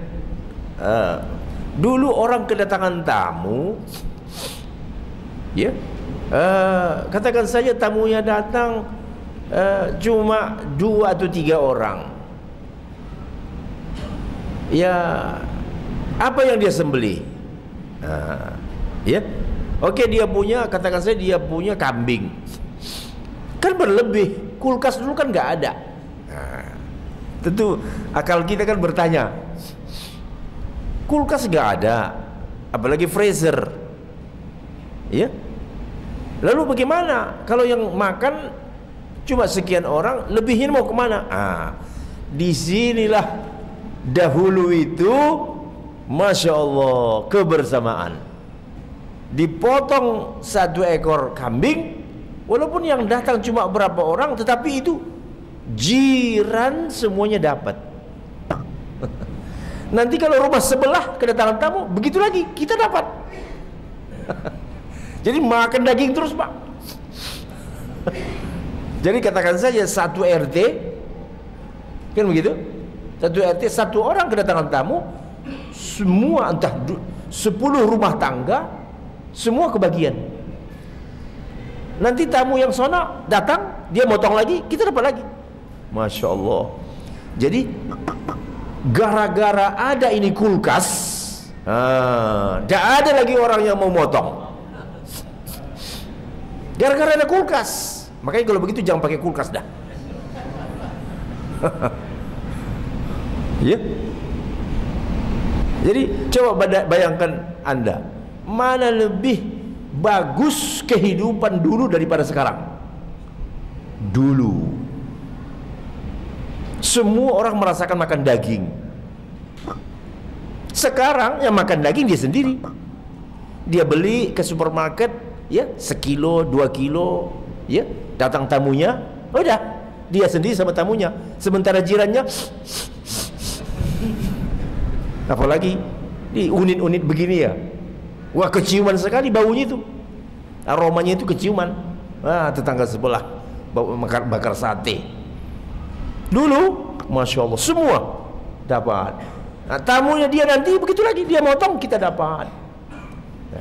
dulu orang kedatangan tamu, ya. Katakan saja tamunya datang cuma 2 atau 3 orang. Ya, apa yang dia sembelih? Ya, oke, dia punya, katakan saja dia punya kambing, kan berlebih. Kulkas dulu kan nggak ada. Tentu akal kita kan bertanya, kulkas nggak ada, apalagi freezer, ya. Lalu bagaimana kalau yang makan cuma sekian orang, lebihnya mau kemana? Disinilah dahulu itu, masya Allah, kebersamaan. Dipotong 1 ekor kambing, walaupun yang datang cuma berapa orang, tetapi itu jiran semuanya dapat. Nanti kalau rumah sebelah kedatangan tamu, begitu lagi kita dapat. Jadi makan daging terus, Pak. Jadi katakan saja 1 RT, kan begitu? 1 RT, 1 orang kedatangan tamu, semua entah 10 rumah tangga, semua kebagian. Nanti tamu yang sono datang, dia motong lagi, kita dapat lagi. Masya Allah. Jadi gara-gara ada ini kulkas, tidak ada lagi orang yang mau motong. Gara-gara ada kulkas. Makanya kalau begitu jangan pakai kulkas dah. Ya. Jadi coba bayangkan Anda, mana lebih bagus kehidupan dulu daripada sekarang? Dulu semua orang merasakan makan daging. Sekarang yang makan daging dia sendiri. Dia beli ke supermarket, ya, 1 kilo, 2 kilo, ya, datang tamunya, udah, dia sendiri sama tamunya. Sementara jirannya, apalagi di unit-unit begini ya, wah, keciuman sekali baunya itu, aromanya itu keciuman. Tetangga sebelah bakar sate. Dulu, masya Allah, semua dapat. Tamunya dia nanti begitu lagi, dia motong, kita dapat.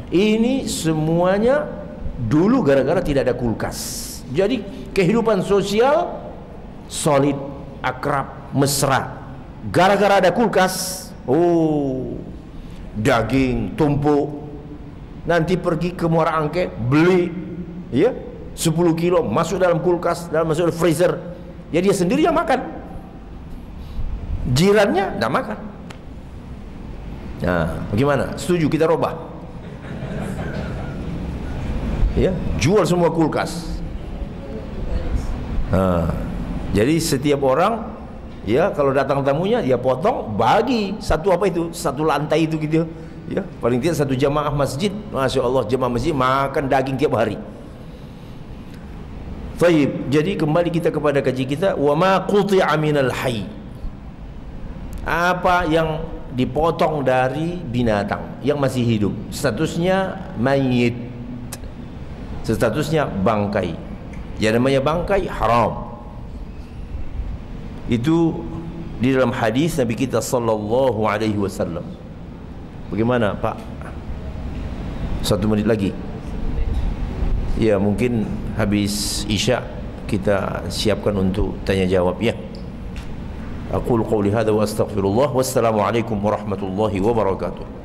Ini semuanya dulu gara-gara tidak ada kulkas. Jadi kehidupan sosial solid, akrab, mesra. Gara-gara ada kulkas, daging tumpuk. Nanti pergi ke Muara Angke beli, ya, 10 kilo masuk dalam kulkas, masuk dalam freezer. Ya dia sendiri yang makan, jirannya tidak makan. Nah, bagaimana? Setuju kita robah? Ya, jual semua kulkas. Nah, jadi setiap orang, ya kalau datang tamunya, dia potong, bagi satu apa itu, satu lantai itu gitu. Ya, paling tidak satu jamaah masjid, masya Allah, jamaah masjid makan daging tiap hari. Baik, jadi kembali kita kepada kaji kita, wa ma quti'a minal hayy. Apa yang dipotong dari binatang yang masih hidup, statusnya mayit, statusnya bangkai. Yang namanya bangkai haram. Itu di dalam hadis Nabi kita sallallahu alaihi wasallam. Bagaimana, Pak? 1 menit lagi. Ya, mungkin habis Isya kita siapkan untuk tanya jawab ya. Aqulu qawli hadza wa astaghfirullah. Wassalamu alaikum warahmatullahi wabarakatuh.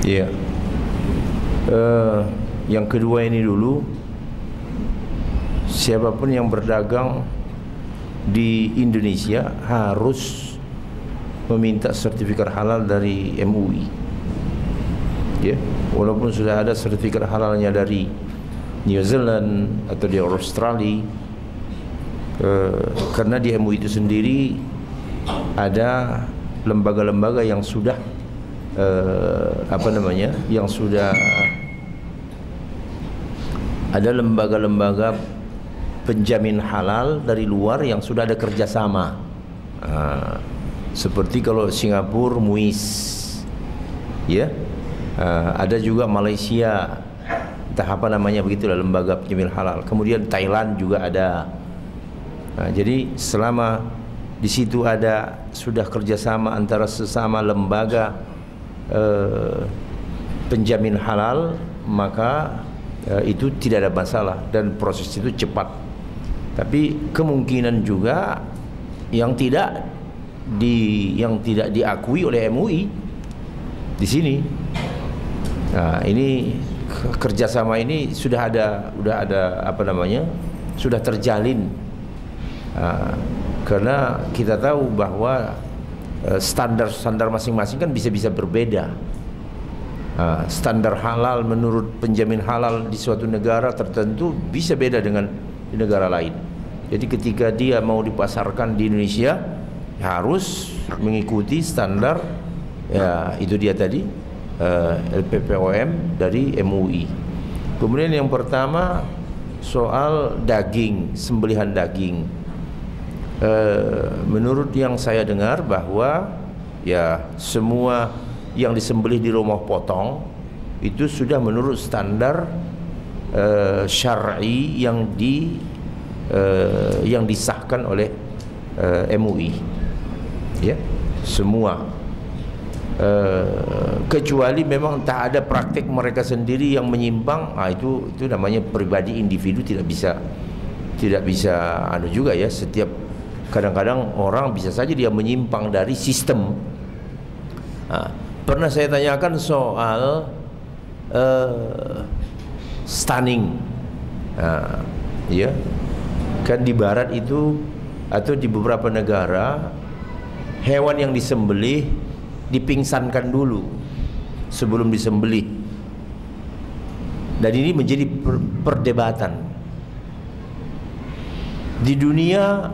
Ya, yang kedua ini dulu, siapapun yang berdagang di Indonesia harus meminta sertifikat halal dari MUI. Ya, walaupun sudah ada sertifikat halalnya dari New Zealand atau di Australia, karena di MUI itu sendiri ada lembaga-lembaga yang sudah yang sudah ada lembaga-lembaga penjamin halal dari luar yang sudah ada kerjasama. Seperti kalau Singapura MUIS, ya, ada juga Malaysia, entah apa namanya begitulah, lembaga penjamin halal. Kemudian Thailand juga ada. Jadi selama di situ ada sudah kerjasama antara sesama lembaga penjamin halal, maka itu tidak ada masalah dan proses itu cepat. Tapi kemungkinan juga yang tidak diakui oleh MUI di sini. Nah, ini kerjasama ini sudah ada sudah terjalin. Karena kita tahu bahwa standar masing-masing kan bisa berbeda. Standar halal menurut penjamin halal di suatu negara tertentu bisa beda dengan di negara lain. Jadi ketika dia mau dipasarkan di Indonesia harus mengikuti standar, ya itu dia tadi, LPPOM dari MUI. Kemudian yang pertama soal daging, sembelihan daging. Menurut yang saya dengar bahwa ya semua yang disembelih di rumah potong itu sudah menurut standar syar'i yang disahkan oleh MUI, ya, semua, kecuali memang tak ada praktek mereka sendiri yang menyimpang. Itu namanya pribadi individu, tidak bisa juga ya, Kadang-kadang orang bisa saja dia menyimpang dari sistem. Pernah saya tanyakan soal stunning, ya, kan di barat itu atau di beberapa negara hewan yang disembelih dipingsankan dulu sebelum disembelih, dan ini menjadi perdebatan di dunia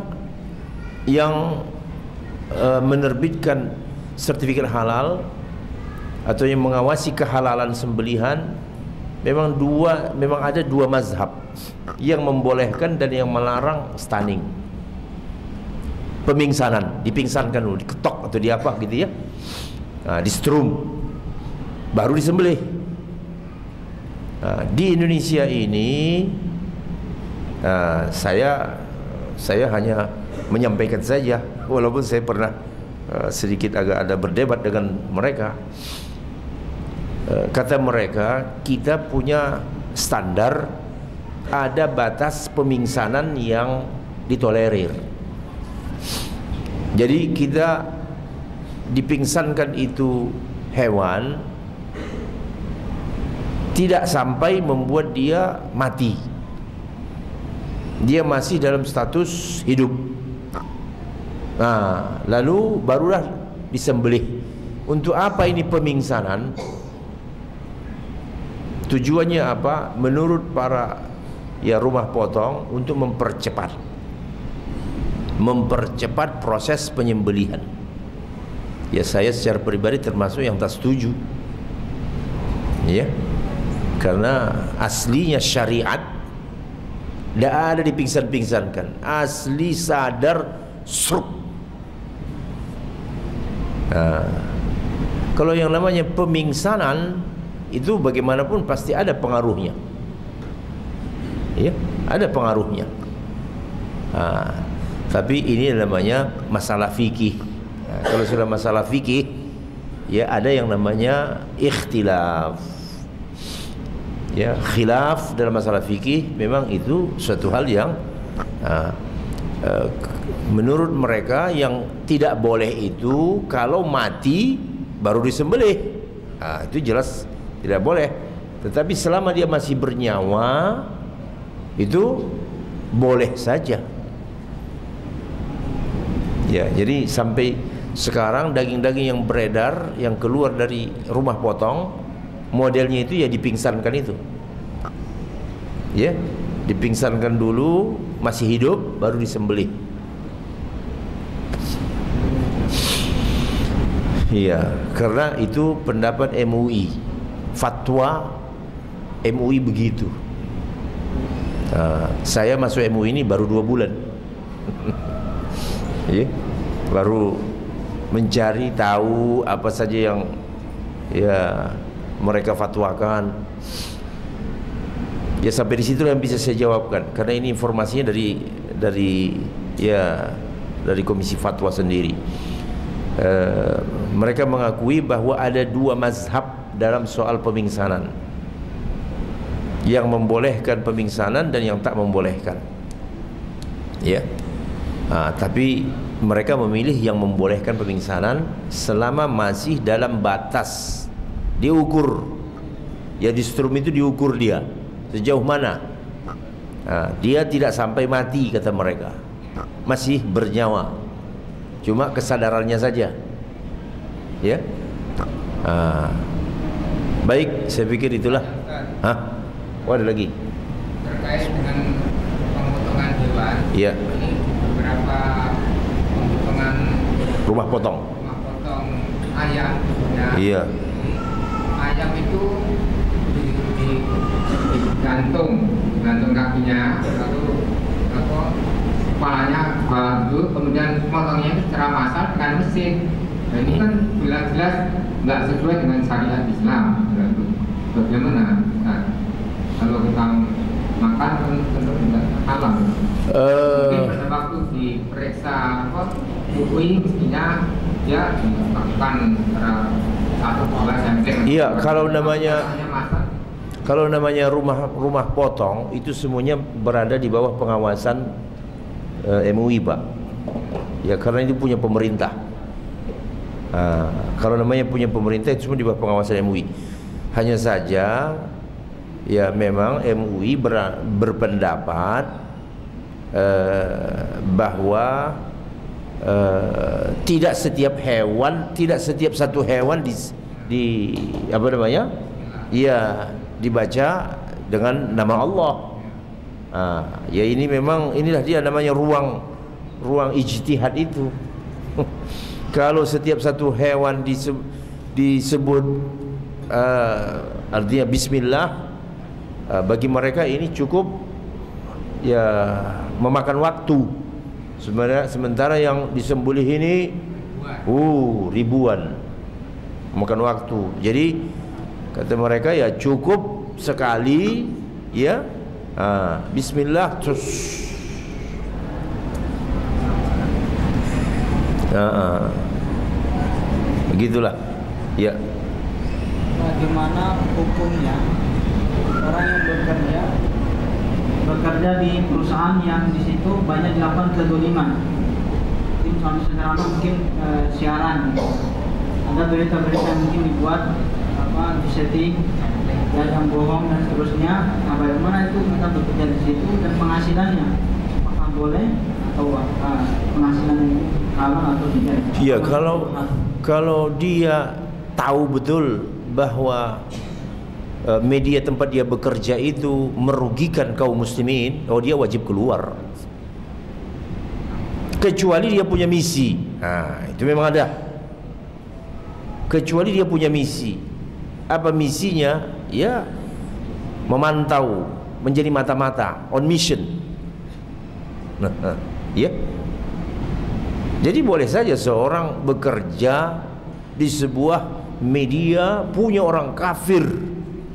yang menerbitkan sertifikat halal atau yang mengawasi kehalalan sembelihan. Memang ada dua mazhab yang membolehkan dan yang melarang stunning, pemingsanan, dipingsankan dulu, diketok atau di apa gitu ya, di strum baru disembelih. Di Indonesia ini saya hanya menyampaikan saja, walaupun saya pernah sedikit agak ada berdebat dengan mereka. Kata mereka, kita punya standar, ada batas pemingsanan yang ditolerir. Jadi kita dipingsankan itu hewan tidak sampai membuat dia mati, dia masih dalam status hidup. Lalu barulah disembelih. Untuk apa ini pemingsanan? Tujuannya apa? Menurut para rumah potong, untuk mempercepat proses penyembelihan. Ya, saya secara pribadi termasuk yang tak setuju, ya, karena aslinya syariat tidak ada dipingsan-pingsankan, asli sadar seruk. Kalau yang namanya pemingsanan itu bagaimanapun pasti ada pengaruhnya, ya, ada pengaruhnya. Tapi ini namanya masalah fikih. Kalau sudah masalah fikih, ya ada yang namanya ikhtilaf. Ya, khilaf dalam masalah fikih memang itu suatu hal yang menurut mereka yang tidak boleh itu kalau mati baru disembelih. Itu jelas tidak boleh. Tetapi selama dia masih bernyawa itu boleh saja. Ya, jadi sampai sekarang daging-daging yang beredar, yang keluar dari rumah potong, modelnya itu ya dipingsankan itu. Ya, dipingsankan dulu, masih hidup baru disembelih. Iya, karena itu pendapat MUI, fatwa MUI begitu. Saya masuk MUI ini baru 2 bulan. Ya, baru mencari tahu apa saja yang ya mereka fatwakan. Ya, sampai di situ yang bisa saya jawabkan, karena ini informasinya dari Komisi Fatwa sendiri. Mereka mengakui bahwa ada 2 mazhab dalam soal pemingsanan, yang membolehkan pemingsanan dan yang tak membolehkan. Ya, tapi mereka memilih yang membolehkan pemingsanan selama masih dalam batas diukur. Ya, di strum itu diukur dia sejauh mana. Dia tidak sampai mati kata mereka, masih bernyawa, cuma kesadarannya saja. Ya, baik, saya pikir itulah. Oh, ada lagi terkait dengan pemotongan hewan. Iya. Ini beberapa pemotongan rumah potong ayam. Iya. Ayam itu digantung kakinya, lalu kepalanya dulu, kemudian potongnya itu secara massal dengan mesin. Nah, ini kan jelas-jelas nggak sesuai dengan syariat Islam. Bagaimana? Kalau kita makan kan tentu tidak halal. Mungkin pada waktu diperiksa MUI mestinya dia dilakukan satu dua sampel. Iya, kalau namanya rumah potong itu semuanya berada di bawah pengawasan MUI, Pak. Ya karena itu punya pemerintah. Kalau namanya punya pemerintah itu semua di bawah pengawasan MUI. Hanya saja ya memang MUI berpendapat bahwa tidak setiap satu hewan di apa namanya? Ya dibaca dengan nama Allah. Ya ini memang inilah dia namanya ruang ijtihad itu. Kalau setiap satu hewan disebut artinya bismillah, bagi mereka ini cukup ya memakan waktu. Sementara yang disembelih ini ribuan, memakan waktu. Jadi kata mereka ya cukup sekali ya bismillah terus begitulah ya. Bagaimana hukumnya orang yang bekerja di perusahaan yang di situ banyak dilakukan kezaliman, mungkin suami sederhana, mungkin siaran, ada berita-berita yang mungkin dibuat disetting dan yang bohong dan seterusnya. Nah, bagaimana itu kita bekerja di situ dan penghasilannya apakah boleh atau penghasilannya halal atau tidak? Iya, kalau dia tahu betul bahwa media tempat dia bekerja itu merugikan kaum muslimin, dia wajib keluar. Kecuali dia punya misi. Itu memang ada. Kecuali dia punya misi. Apa misinya? Ya memantau, menjadi mata-mata, on mission. Ya. Jadi boleh saja seorang bekerja di sebuah media punya orang kafir,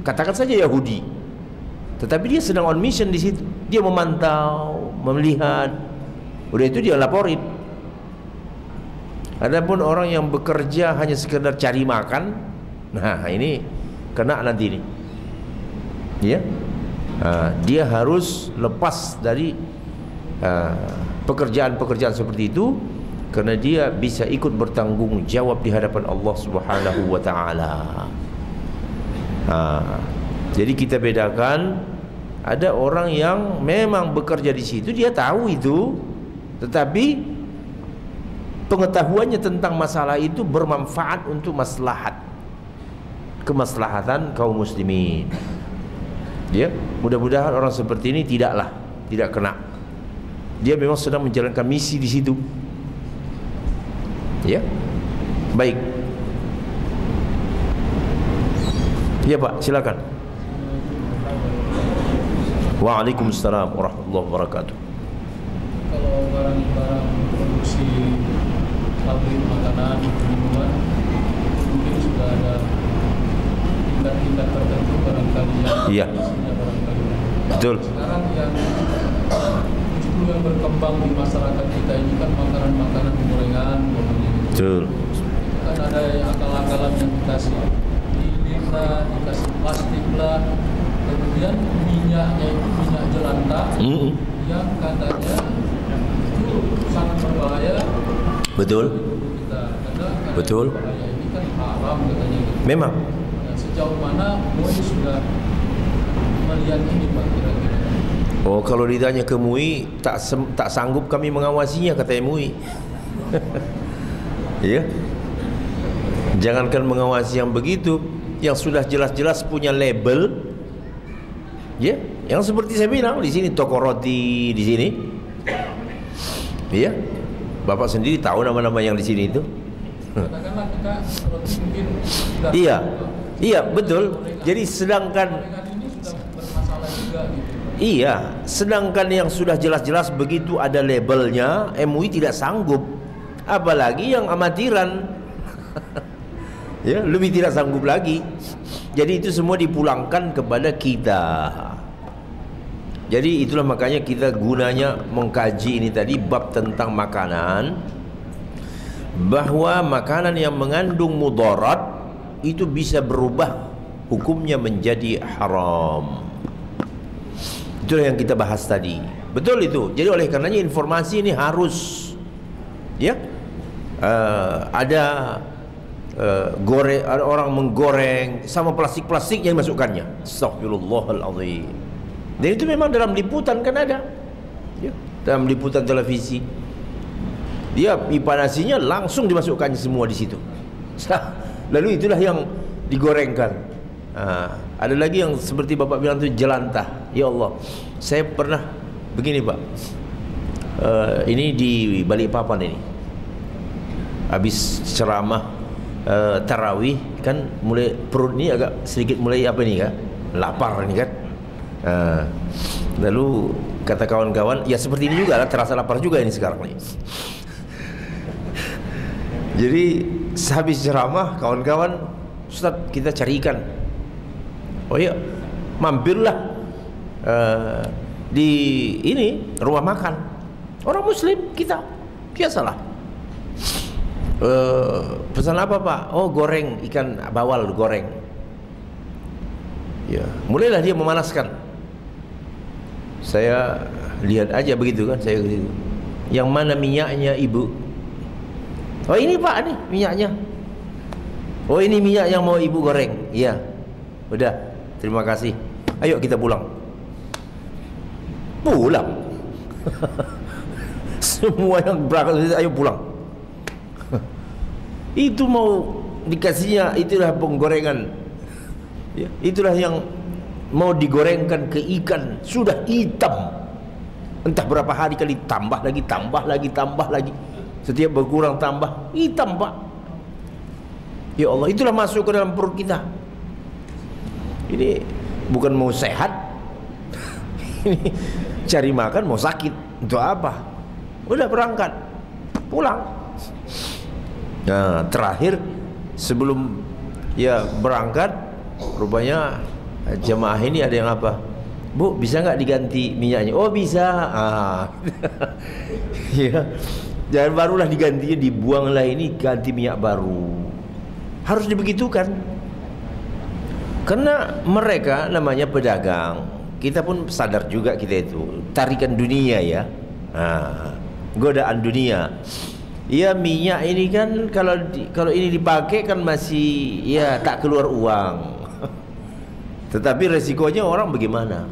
katakan saja Yahudi, tetapi dia sedang on mission di situ. Dia memantau, melihat, udah itu dia laporin. Adapun orang yang bekerja hanya sekedar cari makan, ini kena nanti ini. Ya, dia harus lepas dari pekerjaan-pekerjaan seperti itu, karena dia bisa ikut bertanggung jawab di hadapan Allah Subhanahu wa taala. Jadi kita bedakan, ada orang yang memang bekerja di situ, dia tahu itu, tetapi pengetahuannya tentang masalah itu bermanfaat untuk kemaslahatan kaum muslimin. Ya, mudah-mudahan orang seperti ini tidak kena. Dia memang sedang menjalankan misi di situ. Ya, baik. Ya Pak, silakan. Waalaikumsalam warahmatullahi wabarakatuh. Kalau barang-barang produksi pabrik makanan, minuman, mungkin sudah ada tingkat-tingkat tertentu barangkali yang isinya barangkali. Betul. Sekarang yang justru yang berkembang di masyarakat kita ini kan makanan-makanan gorengan, betul. Kan ada akal-akalan yang dikasih lilin lah, dikasih plastik lah, kemudian minyaknya itu minyak jelantah yang katanya itu sangat berbahaya. Betul. Kita karena betul. Bahaya ini kan haram katanya. Gitu. Memang. Nah, sejauh mana MUI sudah melihat ini Pak kira-kira? Kalau ditanya ke MUI, tak sanggup kami mengawasinya, kata MUI. Ya. Jangankan mengawasi yang begitu, yang sudah jelas-jelas punya label, ya, yang seperti saya bilang di sini toko roti di sini, ya, Bapak sendiri tahu nama-nama yang di sini itu. Katakanlah kita roti mungkin iya betul. Jadi sedangkan ini sudah bermasalah juga gitu. Iya, sedangkan yang sudah jelas-jelas begitu ada labelnya, MUI tidak sanggup, apalagi yang amatiran. Ya, lebih tidak sanggup lagi. Jadi itu semua dipulangkan kepada kita. Jadi itulah makanya kita gunanya mengkaji ini tadi bab tentang makanan, bahwa makanan yang mengandung mudarat itu bisa berubah hukumnya menjadi haram. Itulah yang kita bahas tadi. Betul itu. Jadi oleh karenanya informasi ini harus Ya, ada ada orang menggoreng sama plastik-plastik yang dimasukkannya. Astagfirullahaladzim. Dan itu memang dalam liputan kan ada, ya, dalam liputan televisi. Dia pipa nasinya langsung dimasukkannya semua di situ. Lalu itulah yang digorengkan. Ada lagi yang seperti Bapak bilang itu jelantah. Ya Allah, saya pernah begini Pak. Ini di Balikpapan ini. Habis ceramah tarawih kan mulai perut ini agak sedikit mulai apa nih kan? Lapar ini kan. Lalu kata kawan-kawan, ya seperti ini juga lah, terasa lapar juga ini sekarang nih. Jadi sehabis ceramah kawan-kawan, Ustaz kita cari ikan. Oh iya, mampirlah di ini rumah makan orang Muslim kita, biasalah. Pesan apa Pak? Oh goreng ikan bawal goreng. Ya, mulailah dia memanaskan. Saya lihat aja begitu kan, saya gitu. Yang mana minyaknya Ibu? Oh ini Pak nih minyaknya. Oh ini minyak yang mau Ibu goreng. Iya. Udah, terima kasih. Ayo kita pulang. Pulang. Semua yang berangkat ayo pulang. Itu mau dikasihnya, itulah penggorengan. Ya, itulah yang mau digorengkan ke ikan sudah hitam. Entah berapa hari kali tambah lagi, tambah lagi, tambah lagi. Setiap berkurang tambah hitam Pak. Ya Allah, itulah masuk ke dalam perut kita. Ini bukan mau sehat. Ini cari makan mau sakit. Untuk apa? Udah berangkat, pulang. Nah, terakhir sebelum ya berangkat, rupanya jemaah ini ada yang apa? Bu, bisa nggak diganti minyaknya? Oh bisa. Ya. Dan barulah digantinya, dibuanglah ini, ganti minyak baru. Harus dibegitukan. Karena mereka namanya pedagang. Kita pun sadar juga kita itu tarikan dunia ya. Godaan dunia. Ya minyak ini kan kalau ini dipakai kan masih ya tak keluar uang. Tetapi resikonya orang bagaimana?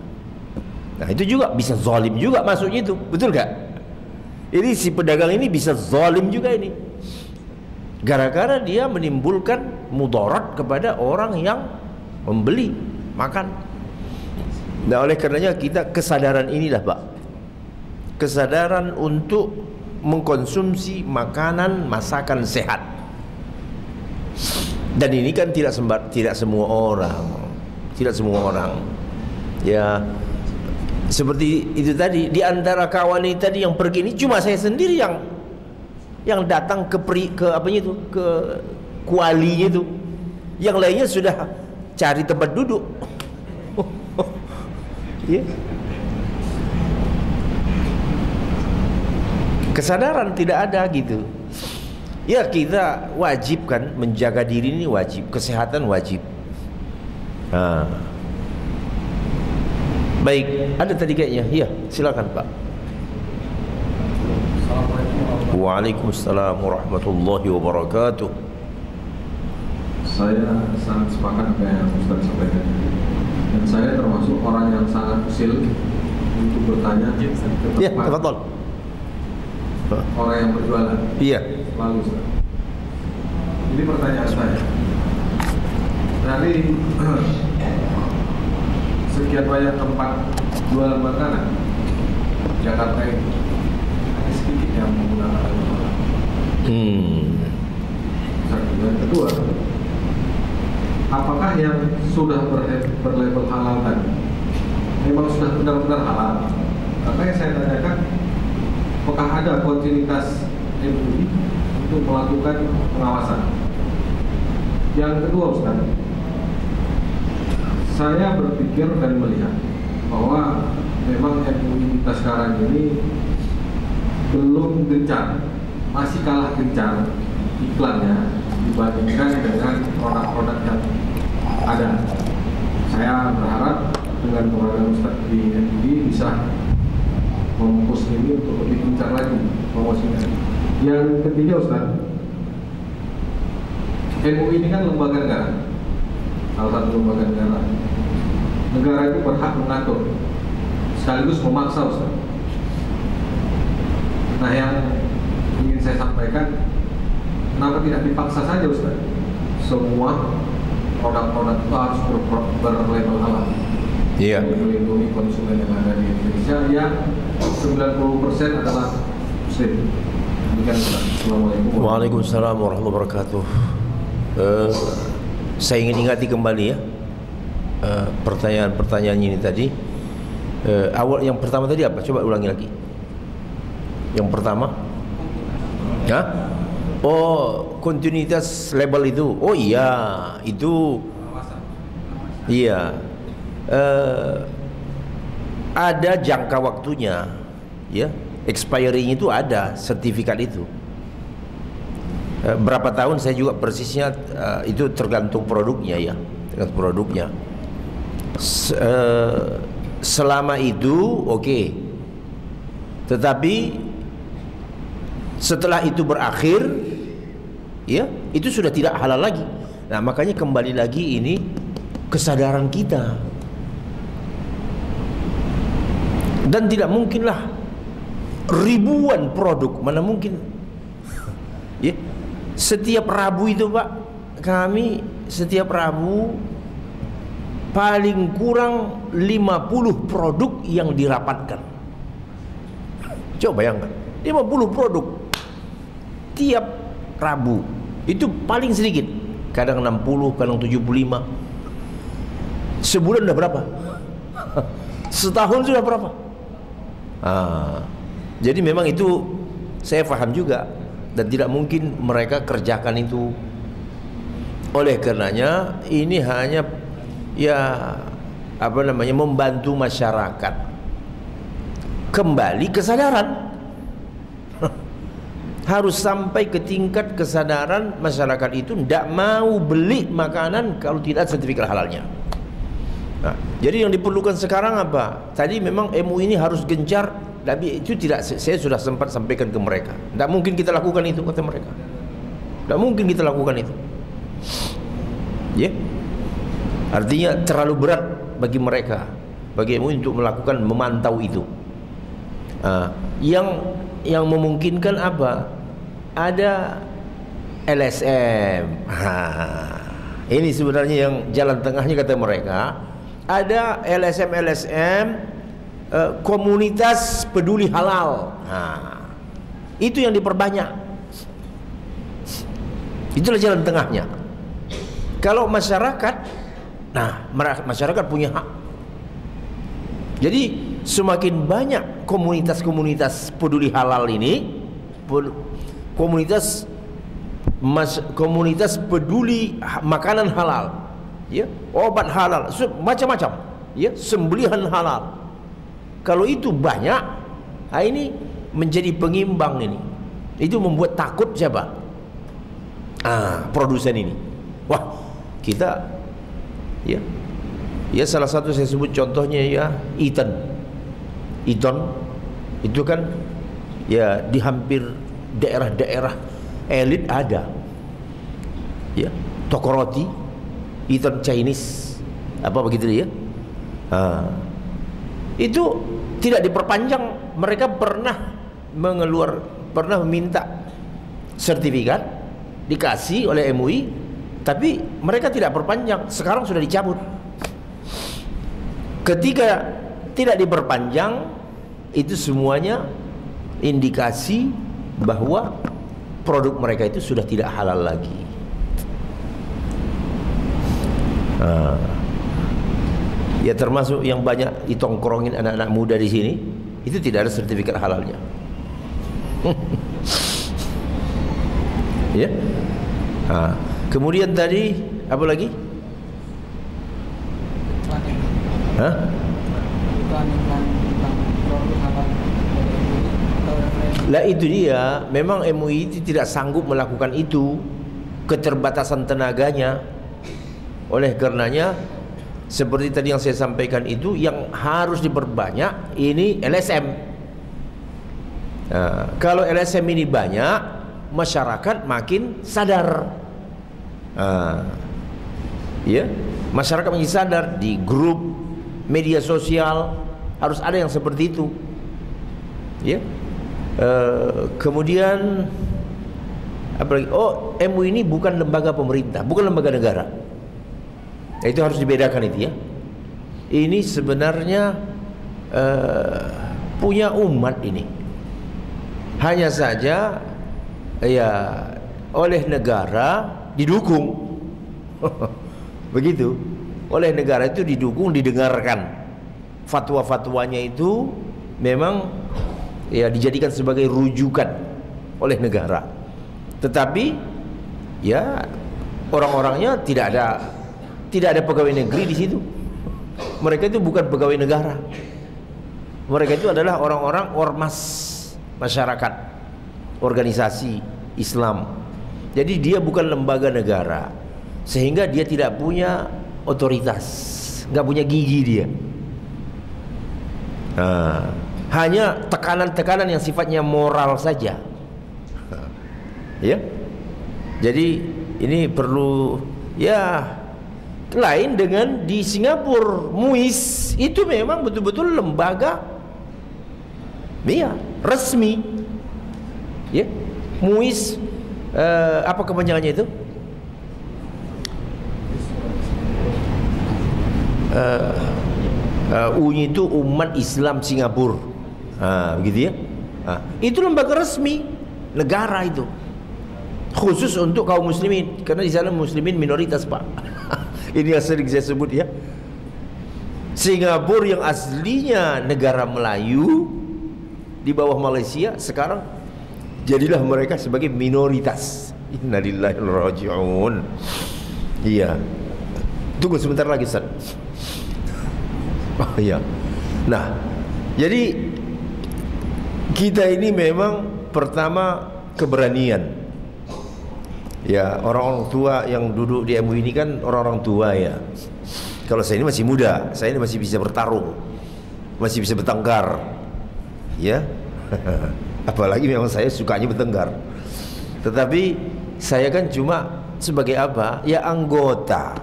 Nah itu juga bisa zalim juga masuknya itu, betul gak? Ini si pedagang ini bisa zalim juga ini. Gara-gara dia menimbulkan mudarat kepada orang yang membeli makan. Nah oleh karenanya kita kesadaran inilah Pak. Kesadaran untuk mengkonsumsi makanan masakan sehat. Dan ini kan tidak semua orang. Tidak semua orang. Ya seperti itu tadi, di antara kawan ini tadi yang pergi ini cuma saya sendiri yang datang ke apanya itu, ke kualinya itu. Yang lainnya sudah cari tempat duduk. Ya. Kesadaran tidak ada gitu. Ya kita wajib kan menjaga diri ini wajib, kesehatan wajib. Baik, ada tadi kayaknya. Iya, silakan Pak. Waalaikumsalam warahmatullahi wabarakatuh. Saya sangat sepakat dengan yang Ustaz sampaikan. Dan saya termasuk orang yang sangat usil untuk bertanya ke ya, tafadhol. Orang yang berjualan. Iya. Lalu Ustaz. Ini pertanyaan saya. Dari sekian banyak tempat jualan makanan Jakarta ini hanya sedikit yang menggunakan alkohol. Yang kedua, apakah yang sudah berlabel halal tadi memang sudah benar-benar halal? Karena yang saya tanyakan, apakah ada kontinuitas MUI untuk melakukan pengawasan? Yang kedua Ustaz, saya berpikir dan melihat bahwa memang MUI kita sekarang ini belum gencar, masih kalah gencar iklannya dibandingkan dengan produk-produk yang ada. Saya berharap dengan keberadaan Ustaz di MUI bisa memfokus ini untuk lebih gencar lagi promosinya. Yang ketiga Ustaz, MUI ini kan lembaga negara, salah satu lembaga negara. Negara itu berhak mengatur sekaligus memaksa Ustaz. Nah, yang ingin saya sampaikan, kenapa tidak dipaksa saja Ustaz? Semua produk-produk itu harus berlabel halal. Iya. Melindungi konsumen yang ada di Indonesia yang 90% adalah Muslim. Demikian Ustaz. Assalamualaikum. Waalaikumsalam warahmatullahi wabarakatuh. Saya ingin ingati kembali ya pertanyaan-pertanyaan ini tadi. Awal yang pertama tadi apa? Coba ulangi lagi. Yang pertama, ya? Oh, kontinuitas label itu. Oh iya, itu. Iya. Ada jangka waktunya, ya. Expiring itu ada sertifikat itu. Berapa tahun saya juga persisnya itu tergantung produknya ya, tergantung produknya. Selama itu oke. Tetapi setelah itu berakhir, ya, itu sudah tidak halal lagi. Nah, makanya kembali lagi ini kesadaran kita. Dan tidak mungkinlah ribuan produk, mana mungkin. Ya. Setiap Rabu itu Pak, kami setiap Rabu paling kurang 50 produk yang dirapatkan. Coba bayangkan, 50 produk tiap Rabu. Itu paling sedikit. Kadang 60, kadang 75. Sebulan udah berapa? Setahun sudah berapa? Jadi memang itu saya paham juga. Dan tidak mungkin mereka kerjakan itu. Oleh karenanya ini hanya ya apa namanya, membantu masyarakat kembali kesadaran. Harus sampai ke tingkat kesadaran masyarakat itu tidak mau beli makanan kalau tidak sertifikat halalnya. Nah, jadi yang diperlukan sekarang apa? Tadi memang MUI ini harus gencar. Tapi itu tidak, saya sudah sempat sampaikan ke mereka. Tidak mungkin kita lakukan itu, kata mereka. Tidak mungkin kita lakukan itu. Ya, artinya terlalu berat bagi mereka, bagi MUI untuk melakukan memantau itu. Yang memungkinkan apa? Ada LSM. Ini sebenarnya yang jalan tengahnya kata mereka. Ada LSM komunitas peduli halal. Itu yang diperbanyak. Itulah jalan tengahnya. Kalau masyarakat, masyarakat punya hak. Jadi semakin banyak komunitas-komunitas peduli halal ini, komunitas peduli makanan halal, ya, obat halal, macam-macam, ya, sembelihan halal. Kalau itu banyak, ini menjadi pengimbang ini. Itu membuat takut siapa? Produsen ini. Wah, kita, ya, salah satu saya sebut contohnya ya, Eton itu kan ya di hampir daerah-daerah elit ada, ya, toko roti Eton Chinese apa begitu ya. Itu tidak diperpanjang. Mereka pernah meminta sertifikat, dikasih oleh MUI, tapi mereka tidak perpanjang. Sekarang sudah dicabut. Ketika tidak diperpanjang, itu semuanya indikasi bahwa produk mereka itu sudah tidak halal lagi. Ya, termasuk yang banyak ditongkrongin anak-anak muda di sini, itu tidak ada sertifikat halalnya. Ya. Kemudian tadi apa lagi? Lah itu dia, memang MUI itu tidak sanggup melakukan itu, keterbatasan tenaganya. Oleh karenanya seperti tadi yang saya sampaikan itu, yang harus diperbanyak ini LSM. Kalau LSM ini banyak, masyarakat makin sadar. Ya, masyarakat makin sadar. Di grup media sosial harus ada yang seperti itu. Ya, kemudian apalagi, oh, MUI ini bukan lembaga pemerintah, bukan lembaga negara. Itu harus dibedakan itu ya. Ini sebenarnya punya umat ini. Hanya saja ya oleh negara didukung. Begitu. Oleh negara itu didukung, didengarkan. Fatwa-fatwanya itu memang ya dijadikan sebagai rujukan oleh negara. Tetapi ya orang-orangnya tidak ada pegawai negeri di situ. Mereka itu bukan pegawai negara. Mereka itu adalah orang-orang ormas masyarakat, organisasi Islam. Jadi dia bukan lembaga negara, sehingga dia tidak punya otoritas, nggak punya gigi dia. Hanya tekanan-tekanan yang sifatnya moral saja. Ya, jadi ini perlu ya. Lain dengan di Singapura, MUIS itu memang betul-betul lembaga, iya, resmi. Ya, MUIS apa kepanjangannya itu? U-nya itu Umat Islam Singapura. Begitu ya. Itu lembaga resmi negara itu. Khusus untuk kaum muslimin, karena di sana muslimin minoritas, Pak. Ini yang sering saya sebut ya. Singapura yang aslinya negara Melayu di bawah Malaysia, sekarang jadilah mereka sebagai minoritas. Innalillahi wa inna ilaihi raji'un. Iya. Tunggu sebentar lagi, Ustaz. Oh iya. Nah, jadi kita ini memang pertama keberanian. Ya, orang-orang tua yang duduk di MUI ini kan orang-orang tua ya. Kalau saya ini masih muda, saya ini masih bisa bertarung, masih bisa bertengkar. Ya. Apalagi memang saya sukanya bertengkar. Tetapi saya kan cuma sebagai apa? Ya anggota.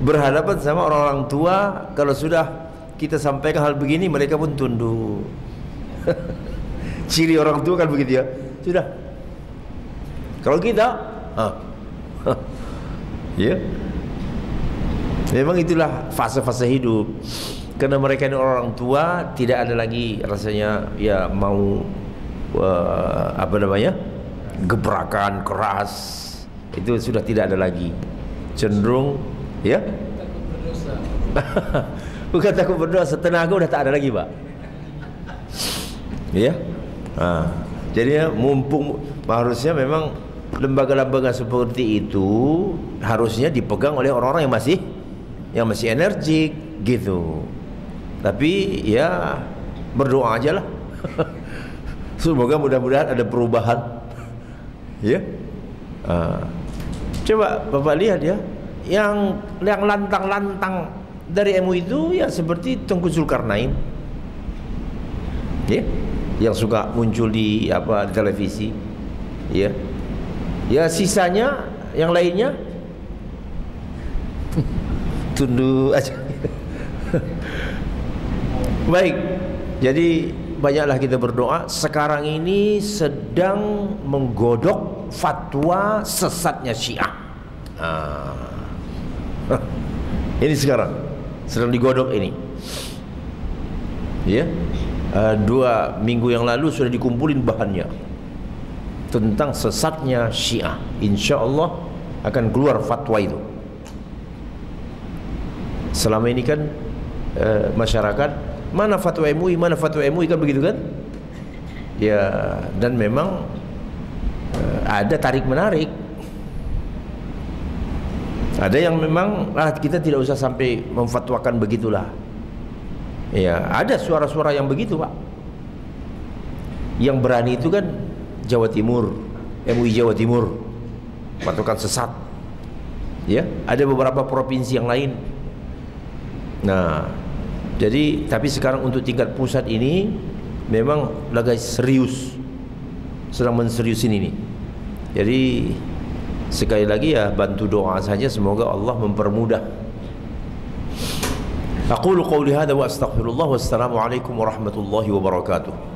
Berhadapan sama orang-orang tua, kalau sudah kita sampaikan hal begini, mereka pun tunduk. Ciri orang tua kan begitu ya. Sudah. Kalau kita, ya, memang itulah fase-fase hidup. Karena mereka ini orang tua, tidak ada lagi rasanya ya mau apa namanya, gebrakan keras. Itu sudah tidak ada lagi. Cenderung, ya. Takut berdosa. Bukan takut berdosa, tenaga udah tak ada lagi, Pak. Ya. Jadi mumpung harusnya memang lembaga-lembaga seperti itu harusnya dipegang oleh orang-orang yang masih energik gitu. Tapi ya berdoa aja lah. Semoga mudah-mudahan ada perubahan. Ya. Coba Bapak lihat ya, yang lantang-lantang dari MUI itu ya seperti Tengku Zulkarnain. Ya. Yang suka muncul di di televisi. Ya. Ya sisanya yang lainnya tunduk aja. Baik. Jadi banyaklah kita berdoa. Sekarang ini sedang menggodok fatwa sesatnya Syiah. Ini sekarang sedang digodok ini. Ya. 2 minggu yang lalu sudah dikumpulin bahannya tentang sesatnya Syiah. Insya Allah akan keluar fatwa itu. Selama ini kan masyarakat, mana fatwa MUI, mana fatwa MUI, kan begitu kan? Ya, dan memang ada tarik menarik. Ada yang memang kita tidak usah sampai memfatwakan begitulah. Ya, ada suara-suara yang begitu, Pak. Yang berani itu kan Jawa Timur, MUI Jawa Timur, patokan sesat. Ya, ada beberapa provinsi yang lain. Nah, jadi tapi sekarang untuk tingkat pusat ini memang lagi serius, sedang menseriusin ini. Jadi sekali lagi ya bantu doa saja, semoga Allah mempermudah. Aqulu qawli hadha wa astaghfirullah, wassalamu alaikum warahmatullahi wabarakatuh.